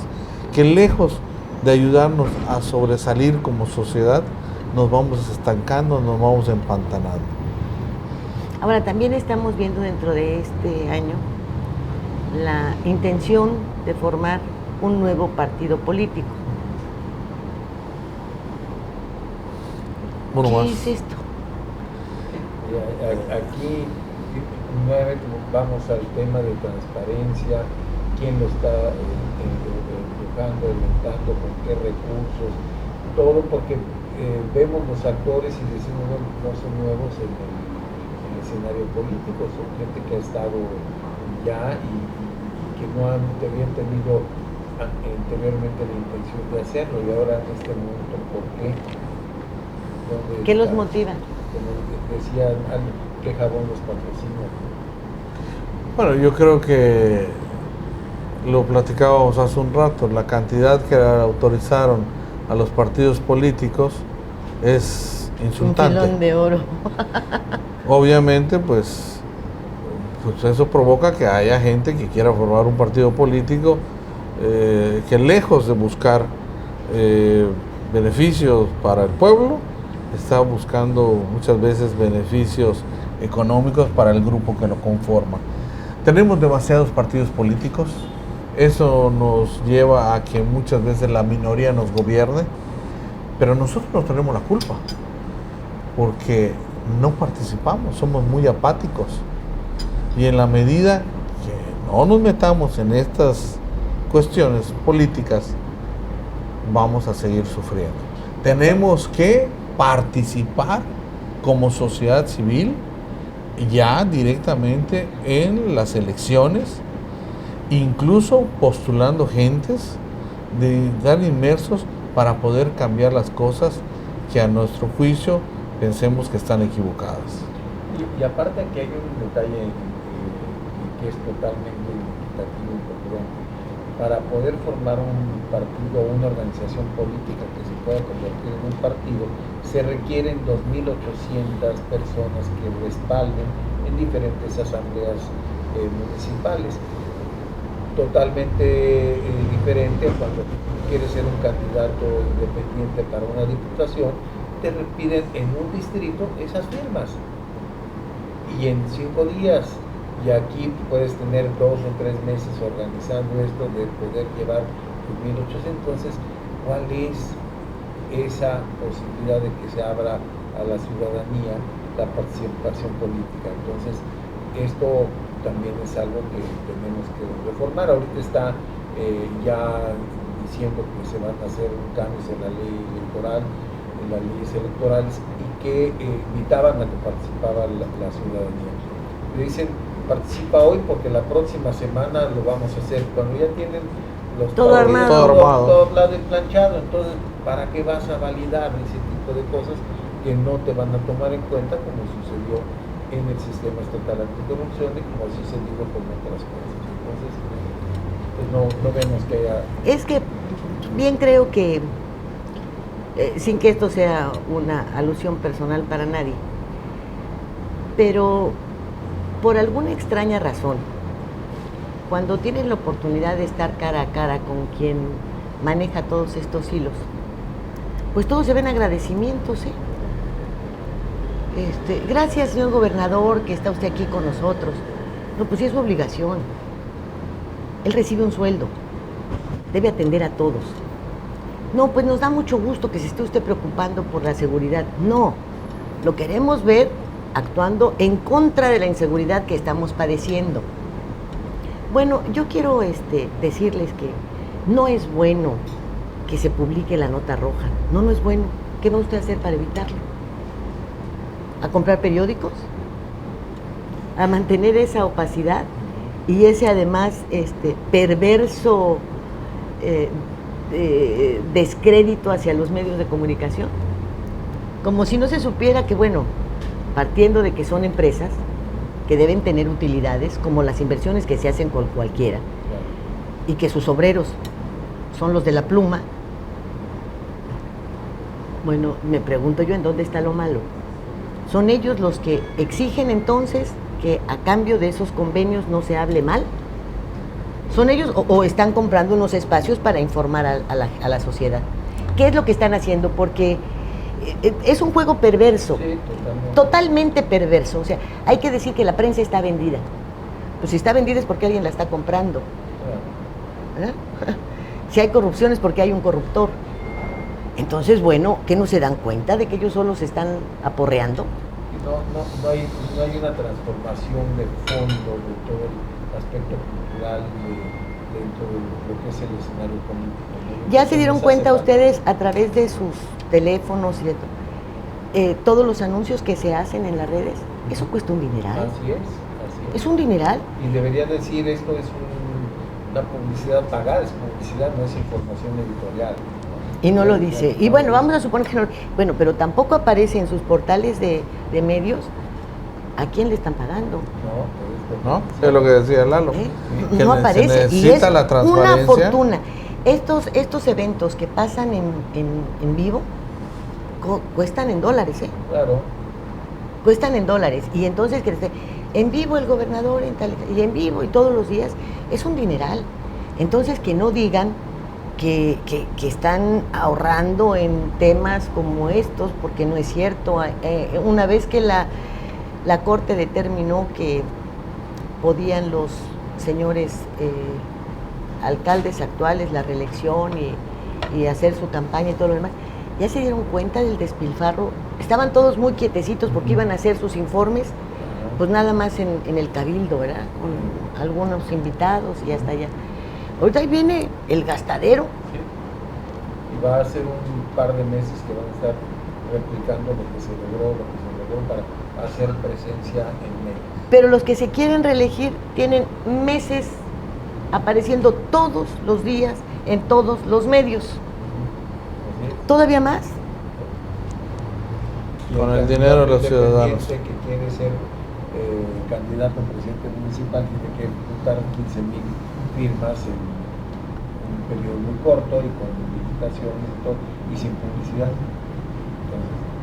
que, lejos de ayudarnos a sobresalir como sociedad, nos vamos estancando, nos vamos empantanando. Ahora, también estamos viendo dentro de este año la intención de formar un nuevo partido político. Uno ¿Qué más. es esto? Aquí nuevamente vamos al tema de transparencia, quién lo está empujando, inventando, con qué recursos, todo porque vemos los actores y decimos, bueno, no son nuevos en el escenario político, son gente que ha estado ya y que no habían tenido anteriormente la intención de hacerlo, y ahora en este momento, ¿por qué? ¿Qué los motiva? Como decían, ¿qué jabón los patrocina? Bueno, yo creo que lo platicábamos hace un rato, la cantidad que autorizaron a los partidos políticos es insultante. Un filón de oro. Obviamente, pues eso provoca que haya gente que quiera formar un partido político que lejos de buscar beneficios para el pueblo, está buscando muchas veces beneficios económicos para el grupo que lo conforma. Tenemos demasiados partidos políticos, eso nos lleva a que muchas veces la minoría nos gobierne, pero nosotros no tenemos la culpa, porque no participamos, somos muy apáticos. Y en la medida que no nos metamos en estas cuestiones políticas, vamos a seguir sufriendo. Tenemos que participar como sociedad civil ya directamente en las elecciones, incluso postulando gentes, de estar inmersos para poder cambiar las cosas que a nuestro juicio pensemos que están equivocadas. Y aparte aquí hay un detalle que es totalmente equitativo y congruente. Para poder formar un partido o una organización política que se pueda convertir en un partido, se requieren 2.800 personas que respalden en diferentes asambleas municipales. Totalmente diferente a cuando quieres ser un candidato independiente para una diputación, te piden en un distrito esas firmas. Y en 5 días, y aquí puedes tener 2 o 3 meses organizando esto de poder llevar 2.800. Entonces, ¿cuál es esa posibilidad de que se abra a la ciudadanía la participación política? Entonces, esto también es algo que tenemos que reformar. Ahorita está ya diciendo que se van a hacer cambios en la ley electoral, en las leyes electorales, y que invitaban a que participara la ciudadanía. Le dicen, participa hoy porque la próxima semana lo vamos a hacer, cuando ya tienen los todo armado, todo hablado y planchado. Entonces, ¿para qué vas a validar ese tipo de cosas que no te van a tomar en cuenta, como sucedió en el sistema estatal anticorrupción y como ha sucedido con otras cosas? Entonces, pues no vemos que haya... Es que bien creo que, sin que esto sea una alusión personal para nadie, pero por alguna extraña razón, cuando tienen la oportunidad de estar cara a cara con quien maneja todos estos hilos, pues todos se ven agradecimientos, ¿eh? Gracias, señor gobernador, que está usted aquí con nosotros. No, pues sí es su obligación. Él recibe un sueldo, debe atender a todos. No, pues nos da mucho gusto que se esté usted preocupando por la seguridad. No, lo queremos ver actuando en contra de la inseguridad que estamos padeciendo. Bueno, yo quiero decirles que no es bueno que se publique la nota roja. No es bueno. ¿Qué va usted a hacer para evitarlo? ¿A comprar periódicos? ¿A mantener esa opacidad? Y ese además perverso descrédito hacia los medios de comunicación. Como si no se supiera que, bueno, partiendo de que son empresas que deben tener utilidades, como las inversiones que se hacen con cualquiera, y que sus obreros son los de la pluma, bueno, me pregunto yo, ¿en dónde está lo malo? ¿Son ellos los que exigen entonces que a cambio de esos convenios no se hable mal? ¿Son ellos o están comprando unos espacios para informar a la sociedad? ¿Qué es lo que están haciendo? Porque es un juego perverso, Sí, totalmente perverso. O sea, hay que decir que la prensa está vendida. Pues si está vendida es porque alguien la está comprando. ¿Verdad? Si hay corrupción es porque hay un corruptor. Entonces, bueno, ¿qué no se dan cuenta de que ellos solos se están aporreando? No hay una transformación de fondo de todo el aspecto cultural dentro de lo que es el escenario político, ¿no? ¿Ya se dieron Nos cuenta hace ustedes a través de sus teléfonos y de todos los anuncios que se hacen en las redes? Eso cuesta un dineral. Así es. Es un dineral. Y deberían decir, esto es una publicidad pagada, es publicidad, no es información editorial. Y no lo dice. Y bueno, vamos a suponer que no. Bueno, pero tampoco aparece en sus portales de medios a quién le están pagando. ¿No? Es lo que decía Lalo. Que no aparece. Se necesita la transparencia. Una fortuna. Estos eventos que pasan en vivo cuestan en dólares, ¿eh? Claro. Cuestan en dólares. Y entonces, en vivo el gobernador, y en vivo y todos los días, es un dineral. Entonces, que no digan que están ahorrando en temas como estos, porque no es cierto. Una vez que la Corte determinó que podían los señores alcaldes actuales la reelección y hacer su campaña y todo lo demás, ya se dieron cuenta del despilfarro. Estaban todos muy quietecitos porque iban a hacer sus informes, pues nada más en el cabildo, ¿verdad? Con algunos invitados y hasta allá. Ahorita ahí viene el gastadero. Sí. Y va a ser un par de meses que van a estar replicando lo que se logró para hacer presencia en medios. Pero los que se quieren reelegir tienen meses apareciendo todos los días en todos los medios. ¿Todavía más? Con el dinero de los ciudadanos. Que quiere ser candidato a presidente municipal tiene que juntar 15,000 firmas en un periodo muy corto y con limitaciones y todo, y sin publicidad.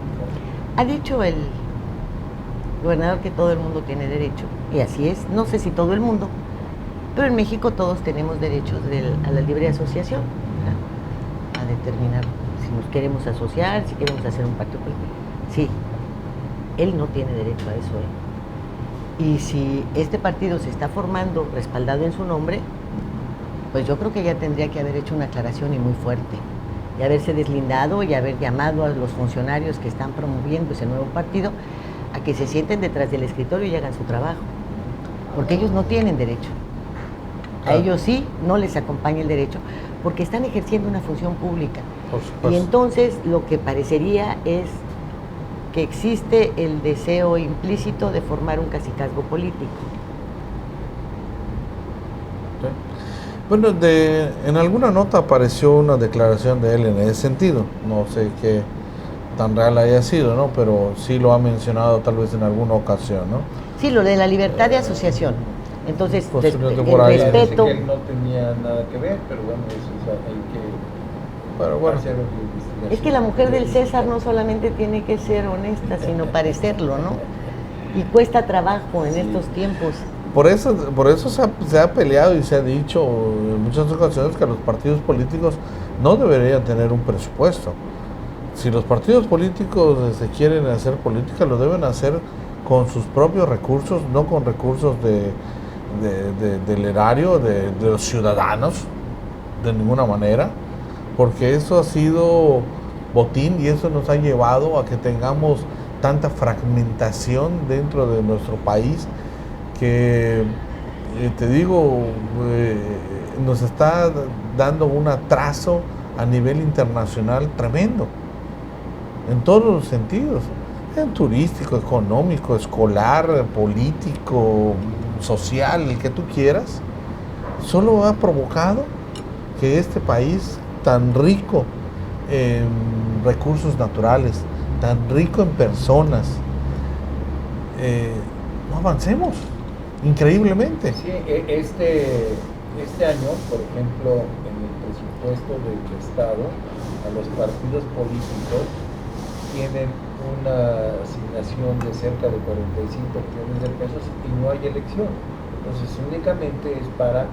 Entonces, ha dicho el gobernador que todo el mundo tiene derecho, y así es. No sé si todo el mundo, pero en México todos tenemos derecho a la libre asociación, ¿verdad? A determinar si nos queremos asociar, si queremos hacer un pacto político. Sí, él no tiene derecho a eso, ¿eh? Y si este partido se está formando respaldado en su nombre, pues yo creo que ya tendría que haber hecho una aclaración y muy fuerte, y haberse deslindado y haber llamado a los funcionarios que están promoviendo ese nuevo partido a que se sienten detrás del escritorio y hagan su trabajo, porque ellos no tienen derecho. A ellos sí no les acompaña el derecho, porque están ejerciendo una función pública. Por supuesto. Y entonces lo que parecería es que existe el deseo implícito de formar un cacicazgo político. Sí. Bueno, en alguna nota apareció una declaración de él en ese sentido. No sé qué tan real haya sido, ¿no? Pero sí lo ha mencionado tal vez en alguna ocasión, ¿no? Sí, lo de la libertad de asociación. Entonces, posiblemente el por ahí. respeto. Que él no tenía nada que ver, pero bueno, eso hay que Pero bueno, hacer una investigación. Es que la mujer del César no solamente tiene que ser honesta, sino parecerlo, ¿no? Y cuesta trabajo en estos tiempos. por eso se ha peleado y se ha dicho en muchas ocasiones que los partidos políticos no deberían tener un presupuesto. Si los partidos políticos se quieren hacer política, lo deben hacer con sus propios recursos, no con recursos del erario, de los ciudadanos, de ninguna manera, porque eso ha sido botín y eso nos ha llevado a que tengamos tanta fragmentación dentro de nuestro país que, te digo, nos está dando un atraso a nivel internacional tremendo, en todos los sentidos, en turístico, económico, escolar, político, social, el que tú quieras. Solo ha provocado que este país tan rico en recursos naturales, tan rico en personas, no avancemos increíbmente. Sí, este año, por ejemplo, en el presupuesto del Estado, a los partidos políticos tienen una asignación de cerca de 45 millones de pesos y no hay elección. Entonces únicamente es para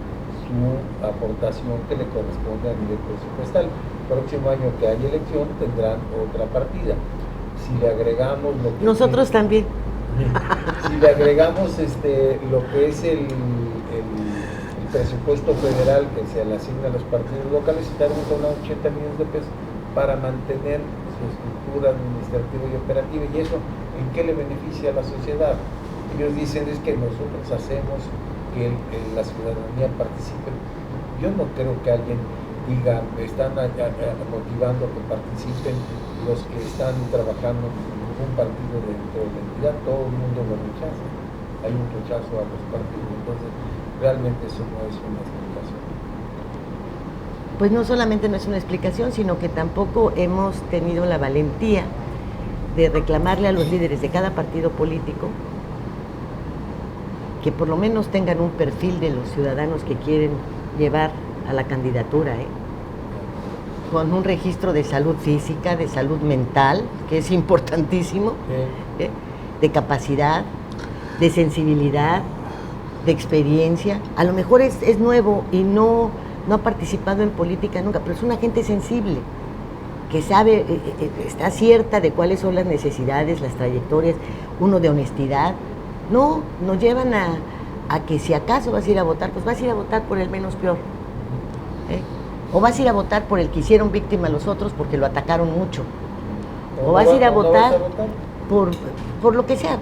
su aportación que le corresponde a nivel presupuestal. El próximo año que haya elección tendrán otra partida. Si le agregamos lo que Nosotros también. si le agregamos lo que es el presupuesto federal que se le asigna a los partidos locales, estaremos con 80 millones de pesos para mantener su estructura administrativa y operativa. ¿Y eso en qué le beneficia a la sociedad? Ellos dicen es que nosotros hacemos que la ciudadanía participe. Yo no creo que alguien diga, están motivando a que participen los que están trabajando en un ningún partido dentro de la entidad, todo el mundo lo rechaza. Hay un rechazo a los partidos, entonces realmente eso no es una explicación. Pues no solamente no es una explicación, sino que tampoco hemos tenido la valentía de reclamarle a los líderes de cada partido político que por lo menos tengan un perfil de los ciudadanos que quieren llevar a la candidatura, con un registro de salud física, de salud mental, que es importantísimo, de capacidad, de sensibilidad, de experiencia. A lo mejor es nuevo y no ha participado en política nunca, pero es una gente sensible, que sabe, está cierta de cuáles son las necesidades, las trayectorias, uno de honestidad. No, nos llevan a que si acaso vas a ir a votar, pues vas a ir a votar por el menos peor. O vas a ir a votar por el que hicieron víctima a los otros porque lo atacaron mucho. O vas a ir a votar por lo que sea,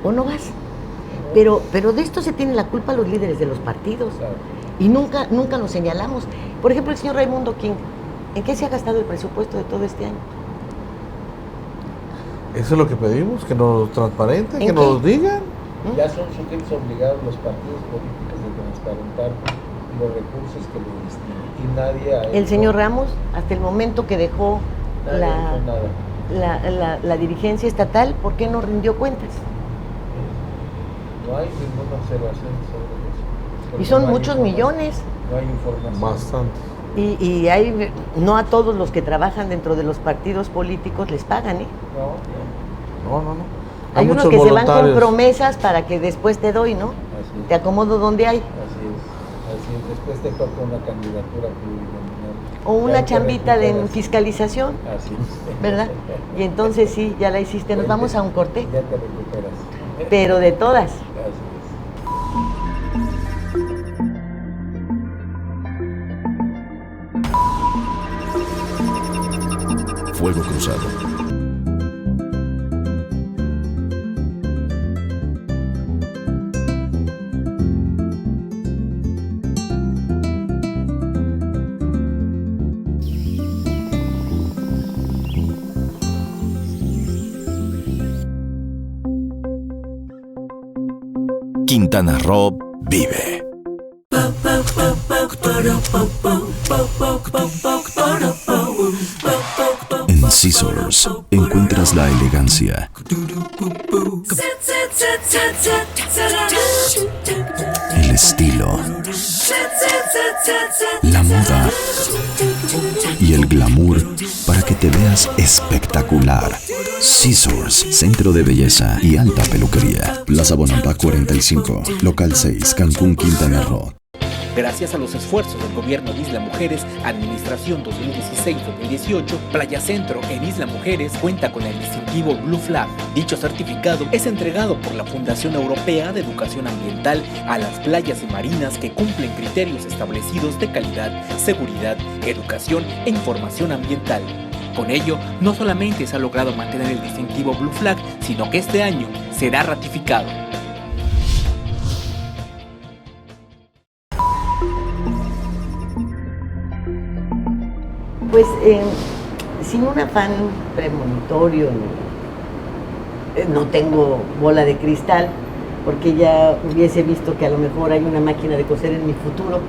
o no vas. Pero de esto se tiene la culpa los líderes de los partidos. Claro. Y nunca lo señalamos. Por ejemplo, el señor Raimundo King, ¿en qué se ha gastado el presupuesto de todo este año? Eso es lo que pedimos, que nos transparenten, que qué? nos digan. Ya son sujetos obligados los partidos políticos de transparentar los recursos que le destinan. Y nadie ha hecho, El señor Ramos, hasta el momento que dejó nadie ha hecho nada. la dirigencia estatal, ¿por qué no rindió cuentas? No hay ninguna observación sobre eso. Porque Y son no hay muchos información. millones. No hay información. Bastante. Y hay, no a todos los que trabajan dentro de los partidos políticos les pagan, ¿eh? No, No. Hay unos muchos que se van con voluntarios. promesas para que después te doy, ¿no? así es. Te acomodo donde hay. Así es. Después te toca una candidatura plurinominal. O una Ya te chambita de recuperas. fiscalización, Así es. ¿verdad? Y entonces sí, ya la hiciste. Nos vamos a un corte, Ya te recuperas. pero de todas. Así es. Fuego Cruzado. Quintana Roo vive. En Scissors encuentras la elegancia, el estilo, la moda y el glamour para que te veas espectacular. Scissors, centro de belleza y alta peluquería. Plaza Bonampa 45, local 6, Cancún, Quintana Roo. Gracias a los esfuerzos del gobierno de Isla Mujeres, Administración 2016-2018, Playa Centro en Isla Mujeres cuenta con el distintivo Blue Flag. Dicho certificado es entregado por la Fundación Europea de Educación Ambiental a las playas y marinas que cumplen criterios establecidos de calidad, seguridad, educación e información ambiental. Con ello, no solamente se ha logrado mantener el distintivo Blue Flag, sino que este año será ratificado. Pues sin un afán premonitorio, no tengo bola de cristal, porque ya hubiese visto que a lo mejor hay una máquina de coser en mi futuro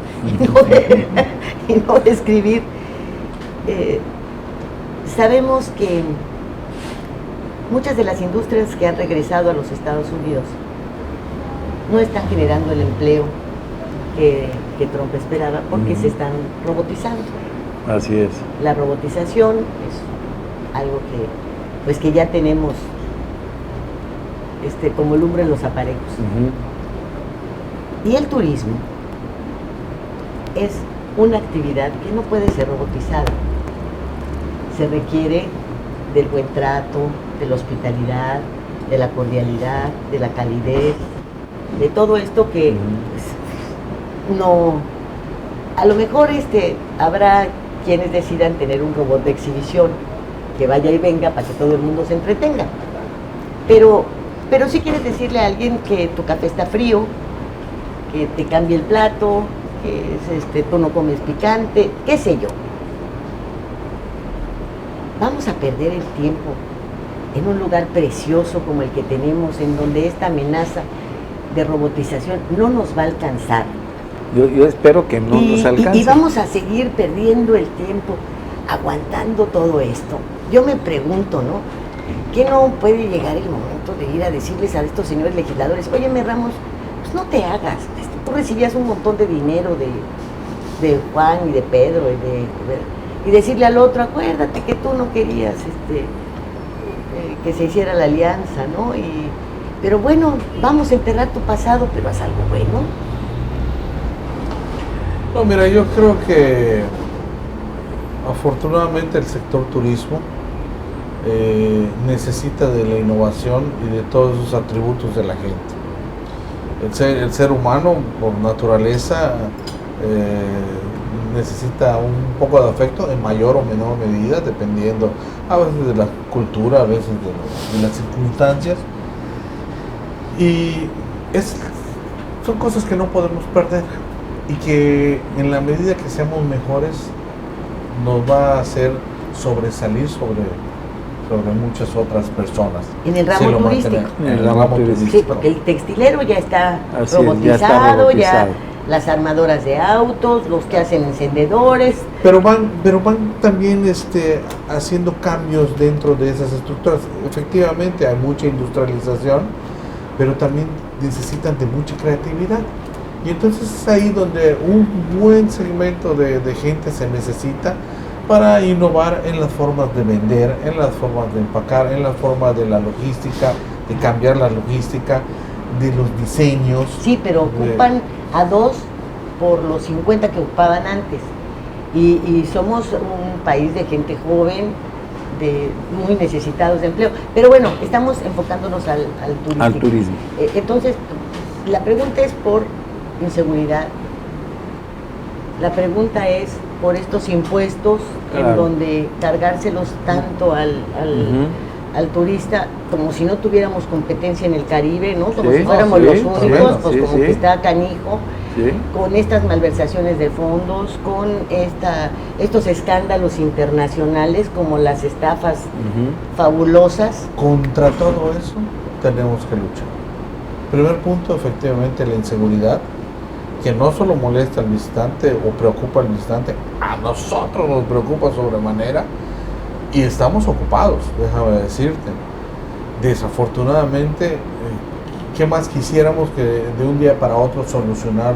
y no de escribir. Sabemos que muchas de las industrias que han regresado a los Estados Unidos no están generando el empleo que Trump esperaba porque se están robotizando. Así es. La robotización es algo que ya tenemos como lumbre en los aparejos. Y el turismo es una actividad que no puede ser robotizada. Se requiere del buen trato, de la hospitalidad, de la cordialidad, de la calidez, de todo esto que pues, no... A lo mejor habrá quienes decidan tener un robot de exhibición que vaya y venga para que todo el mundo se entretenga. Pero si quieres decirle a alguien que tu café está frío, que te cambie el plato, que tú no comes picante, qué sé yo. Vamos a perder el tiempo en un lugar precioso como el que tenemos, en donde esta amenaza de robotización no nos va a alcanzar. Yo espero que no nos alcance. Y vamos a seguir perdiendo el tiempo, aguantando todo esto. Yo me pregunto, ¿no? ¿Qué no puede llegar el momento de ir a decirles a estos señores legisladores, óyeme Ramos, pues no te hagas, tú recibías un montón de dinero de Juan y de Pedro y decirle al otro, acuérdate que tú no querías que se hiciera la alianza, ¿no? Pero bueno, vamos a enterrar tu pasado, pero haz algo bueno. No, mira, yo creo que afortunadamente el sector turismo necesita de la innovación y de todos esos atributos de la gente. El ser humano, por naturaleza, necesita un poco de afecto en mayor o menor medida, dependiendo a veces de la cultura, a veces de las circunstancias. Y son cosas que no podemos perder y que en la medida que seamos mejores nos va a hacer sobresalir sobre muchas otras personas. En el ramo turístico. En el ramo turístico. Sí, porque el textilero ya está Así robotizado, es, ya está robotizado. ya las armadoras de autos, los que hacen encendedores. Pero van también haciendo cambios dentro de esas estructuras. Efectivamente hay mucha industrialización, pero también necesitan de mucha creatividad. Y entonces es ahí donde un buen segmento de gente se necesita para innovar en las formas de vender, en las formas de empacar, en las formas de la logística, de cambiar la logística, de los diseños. Sí, pero ocupan a 2 por los 50 que ocupaban antes. Y somos un país de gente joven, muy necesitados de empleo. Pero bueno, estamos enfocándonos al turismo. Al turismo. Entonces, la pregunta es por inseguridad. La pregunta es por estos impuestos, claro, en donde cargárselos tanto al turista, como si no tuviéramos competencia en el Caribe, ¿no? Como si fuéramos los únicos, pues como que está canijo, con estas malversaciones de fondos, con estos escándalos internacionales como las estafas fabulosas. Contra todo eso tenemos que luchar. Primer punto, efectivamente, la inseguridad, que no solo molesta al visitante o preocupa al visitante, a nosotros nos preocupa sobremanera y estamos ocupados, déjame decirte. Desafortunadamente, ¿qué más quisiéramos que de un día para otro solucionar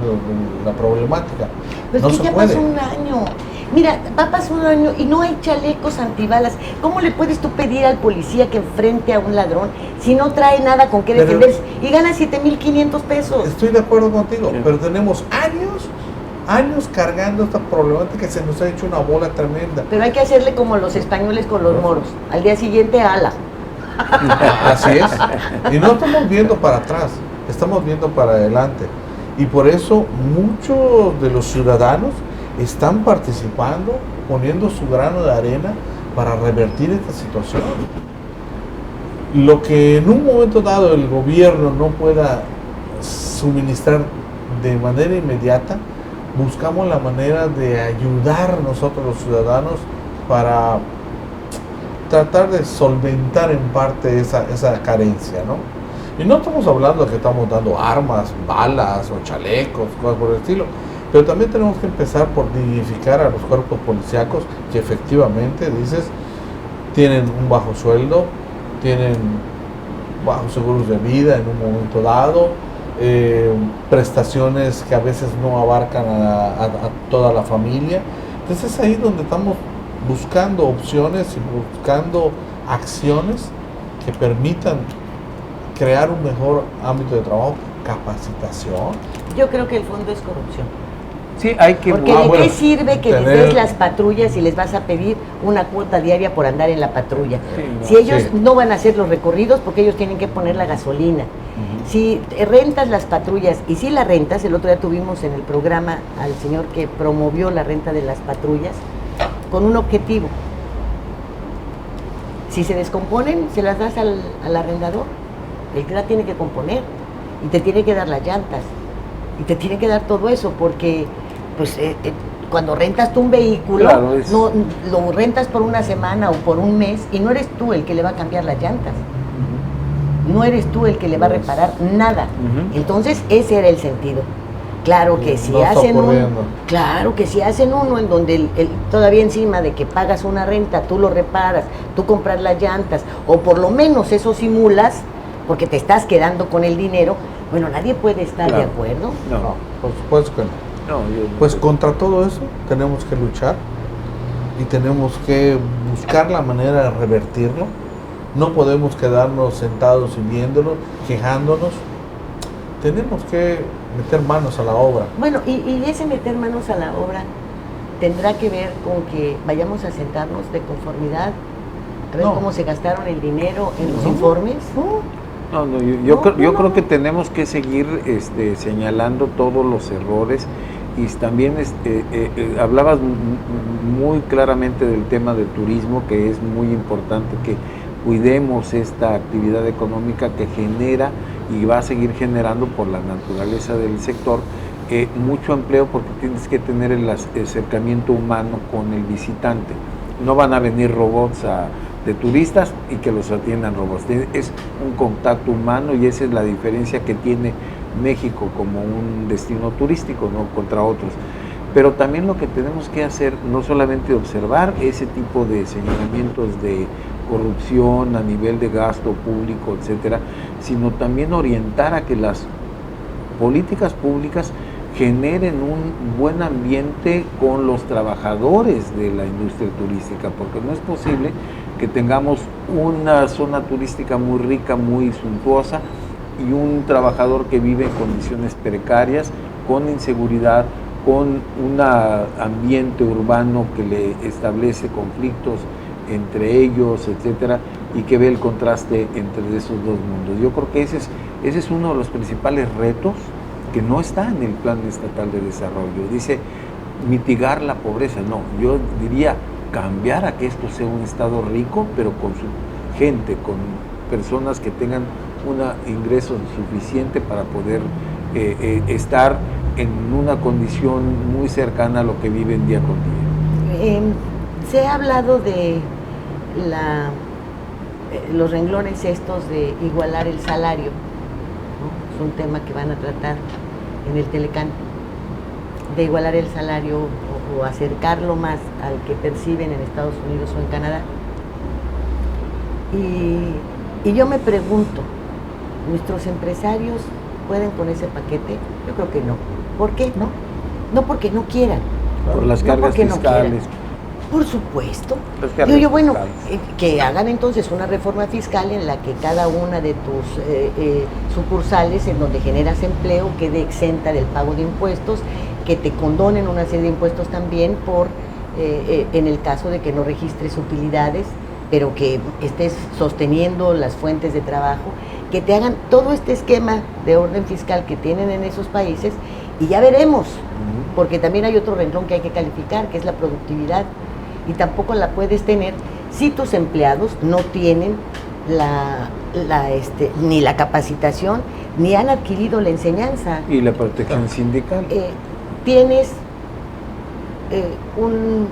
la problemática? Pero es que ya pasó un año. Mira, va a pasar un año y no hay chalecos antibalas. ¿Cómo le puedes tú pedir al policía que enfrente a un ladrón si no trae nada con qué defenderse y gana 7,500 pesos? Estoy de acuerdo contigo, pero tenemos años cargando esta problemática que se nos ha hecho una bola tremenda. Pero hay que hacerle como los españoles con los moros. Al día siguiente, ala. Así es. Y no estamos viendo para atrás, estamos viendo para adelante. Y por eso muchos de los ciudadanos están participando, poniendo su grano de arena para revertir esta situación. Lo que en un momento dado el gobierno no pueda suministrar de manera inmediata, buscamos la manera de ayudar nosotros los ciudadanos para tratar de solventar en parte esa carencia, ¿no? Y no estamos hablando de que estamos dando armas, balas o chalecos, cosas por el estilo, pero también tenemos que empezar por dignificar a los cuerpos policíacos que efectivamente, dices, tienen un bajo sueldo, tienen bajos seguros de vida en un momento dado, prestaciones que a veces no abarcan a toda la familia. Entonces es ahí donde estamos buscando opciones y buscando acciones que permitan crear un mejor ámbito de trabajo, capacitación. Yo creo que el fondo es corrupción. Sí, hay que... Porque ¿de qué sirve que les des las patrullas y les vas a pedir una cuota diaria por andar en la patrulla? Si ellos no van a hacer los recorridos porque ellos tienen que poner la gasolina. Si rentas las patrullas, y si la rentas, el otro día tuvimos en el programa al señor que promovió la renta de las patrullas con un objetivo. Si se descomponen, se las das al arrendador. El que la tiene que componer y te tiene que dar las llantas y te tiene que dar todo eso porque pues cuando rentas tú un vehículo, Claro, no lo rentas por una semana o por un mes y no eres tú el que le va a cambiar las llantas. No eres tú el que le va a reparar nada. Entonces, ese era el sentido. Claro que si hacen uno en donde todavía encima de que pagas una renta, tú lo reparas, tú compras las llantas, o por lo menos eso simulas, porque te estás quedando con el dinero, bueno, nadie puede estar de acuerdo. No, por supuesto que no. Pues contra todo eso tenemos que luchar y tenemos que buscar la manera de revertirlo. No podemos quedarnos sentados y viéndolo, quejándonos. Tenemos que meter manos a la obra. Bueno, y ese meter manos a la obra tendrá que ver con que vayamos a sentarnos de conformidad, a ver cómo se gastaron el dinero en los informes. Yo creo que tenemos que seguir señalando todos los errores y también hablabas muy claramente del tema del turismo, que es muy importante que cuidemos esta actividad económica que genera y va a seguir generando por la naturaleza del sector mucho empleo, porque tienes que tener el acercamiento humano con el visitante. No van a venir robots de turistas y que los atiendan robots. Es un contacto humano y esa es la diferencia que tiene México como un destino turístico, ¿no?, contra otros. Pero también lo que tenemos que hacer, no solamente observar ese tipo de señalamientos de corrupción a nivel de gasto público, etcétera, sino también orientar a que las políticas públicas generen un buen ambiente con los trabajadores de la industria turística, porque no es posible que tengamos una zona turística muy rica, muy suntuosa, y un trabajador que vive en condiciones precarias, con inseguridad, con un ambiente urbano que le establece conflictos entre ellos, etcétera, y que ve el contraste entre esos dos mundos. Yo creo que ese es uno de los principales retos que no está en el Plan Estatal de Desarrollo. Dice mitigar la pobreza, no, yo diría cambiar a que esto sea un estado rico, pero con su gente, con personas que tengan un ingreso suficiente para poder estar en una condición muy cercana a lo que viven día con día. Se ha hablado de los renglones estos de igualar el salario, ¿no? Es un tema que van a tratar en el Telecán, de igualar el salario o acercarlo más al que perciben en Estados Unidos o en Canadá. Y yo me pregunto, ¿nuestros empresarios pueden con ese paquete? Yo creo que no. ¿Por qué? No porque no quieran. Por las cargas fiscales. Por supuesto. Yo, bueno, que hagan entonces una reforma fiscal en la que cada una de tus sucursales en donde generas empleo quede exenta del pago de impuestos, que te condonen una serie de impuestos también en el caso de que no registres utilidades, pero que estés sosteniendo las fuentes de trabajo, que te hagan todo este esquema de orden fiscal que tienen en esos países y ya veremos, porque también hay otro renglón que hay que calificar, que es la productividad, y tampoco la puedes tener si tus empleados no tienen ni la capacitación, ni han adquirido la enseñanza. Y la protección sindical. Tienes un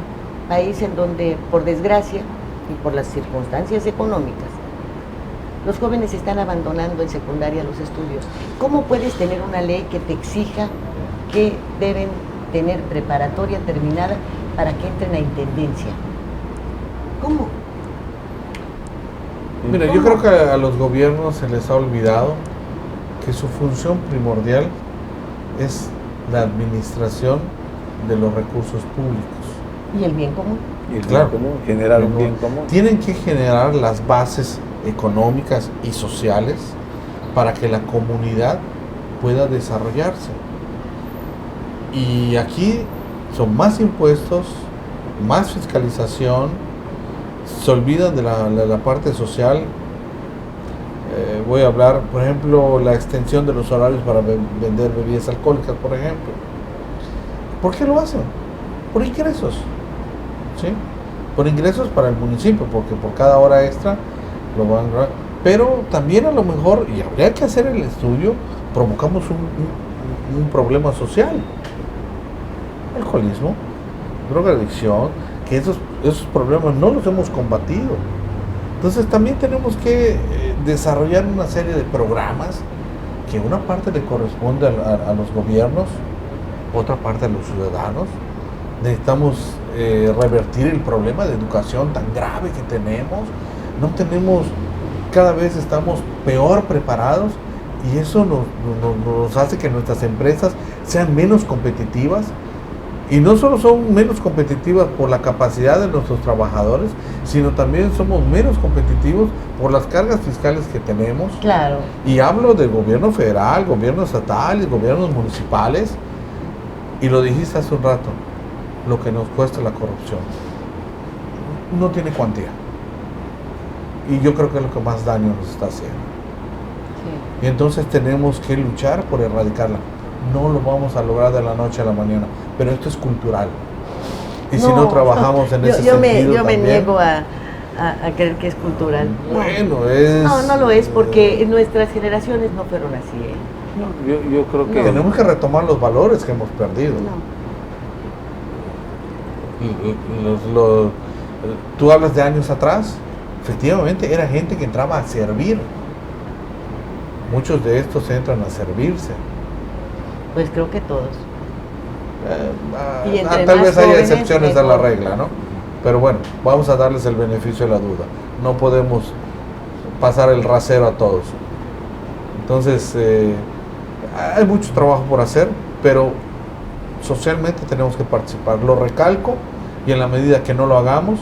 país en donde, por desgracia, y por las circunstancias económicas, los jóvenes están abandonando en secundaria los estudios. ¿Cómo puedes tener una ley que te exija que deben tener preparatoria terminada para que entren a intendencia? ¿Cómo? Mira, yo creo que a los gobiernos se les ha olvidado que su función primordial es la administración de los recursos públicos. ¿Y el bien común? Y el bien común, generar un bien común. Tienen que generar las bases económicas y sociales para que la comunidad pueda desarrollarse. Y aquí son más impuestos, más fiscalización, se olvidan de la parte social. Voy a hablar, por ejemplo, la extensión de los horarios para vender bebidas alcohólicas, por ejemplo. ¿Por qué lo hacen? Por ingresos, ¿sí? Por ingresos para el municipio, porque por cada hora extra lo van a... Pero también a lo mejor, y habría que hacer el estudio, provocamos un problema social. Alcoholismo, drogadicción, que esos problemas no los hemos combatido. Entonces también tenemos que desarrollar una serie de programas que una parte le corresponde a los gobiernos, otra parte a los ciudadanos. Necesitamos revertir el problema de educación tan grave que tenemos. Cada vez estamos peor preparados y eso nos hace que nuestras empresas sean menos competitivas. Y no solo son menos competitivas por la capacidad de nuestros trabajadores, sino también somos menos competitivos por las cargas fiscales que tenemos. Claro. Y hablo del gobierno federal, gobierno estatal y gobiernos municipales. Y lo dijiste hace un rato, lo que nos cuesta la corrupción no tiene cuantía. Y yo creo que es lo que más daño nos está haciendo. Sí. Y entonces tenemos que luchar por erradicarla. No lo vamos a lograr de la noche a la mañana, pero esto es cultural. Y si no trabajamos en ese sentido yo me también, niego a creer que es cultural. Bueno, es... No lo es, porque nuestras generaciones no fueron así, ¿eh? No, yo creo que... Tenemos que retomar los valores que hemos perdido. Tú hablas de años atrás, efectivamente era gente que entraba a servir. Muchos de estos entran a servirse. Pues creo que todos. Tal vez haya excepciones a la regla, ¿no? Pero bueno, vamos a darles el beneficio de la duda. No podemos pasar el rasero a todos. Entonces, hay mucho trabajo por hacer, pero socialmente tenemos que participar. Lo recalco, y en la medida que no lo hagamos,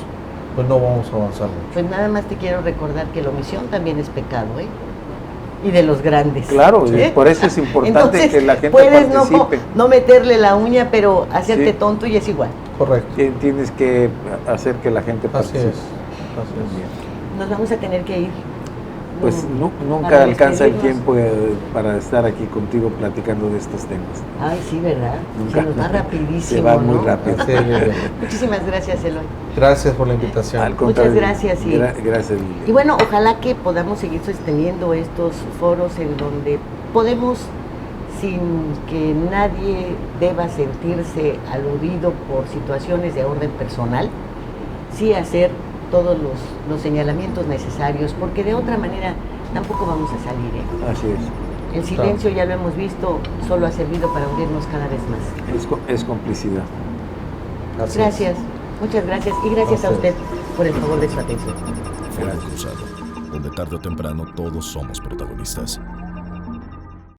pues no vamos a avanzar mucho. Pues nada más te quiero recordar que la omisión también es pecado, ¿eh? Y de los grandes. Claro, por eso es importante. Entonces, que la gente puedes participe. No meterle la uña, pero hacerte tonto y es igual. Correcto. Tienes que hacer que la gente participe. Así es. Nos vamos a tener que ir. Pues nunca alcanza el tiempo para estar aquí contigo platicando de estos temas. Ay, sí, ¿verdad? Nunca. Se nos va rapidísimo. Se va muy rápido. Sí, Muchísimas gracias, Eloy. Gracias por la invitación. Muchas gracias. Gracias. Y bueno, ojalá que podamos seguir sosteniendo estos foros en donde podemos, sin que nadie deba sentirse aludido por situaciones de orden personal, sí hacer todos los señalamientos necesarios, porque de otra manera tampoco vamos a salir, ¿eh? Así es. El silencio, ya lo hemos visto, solo ha servido para hundirnos cada vez más. Es complicidad. Gracias, muchas gracias, y gracias a usted por el favor de su atención. Fuego Cruzado, donde tarde o temprano todos somos protagonistas.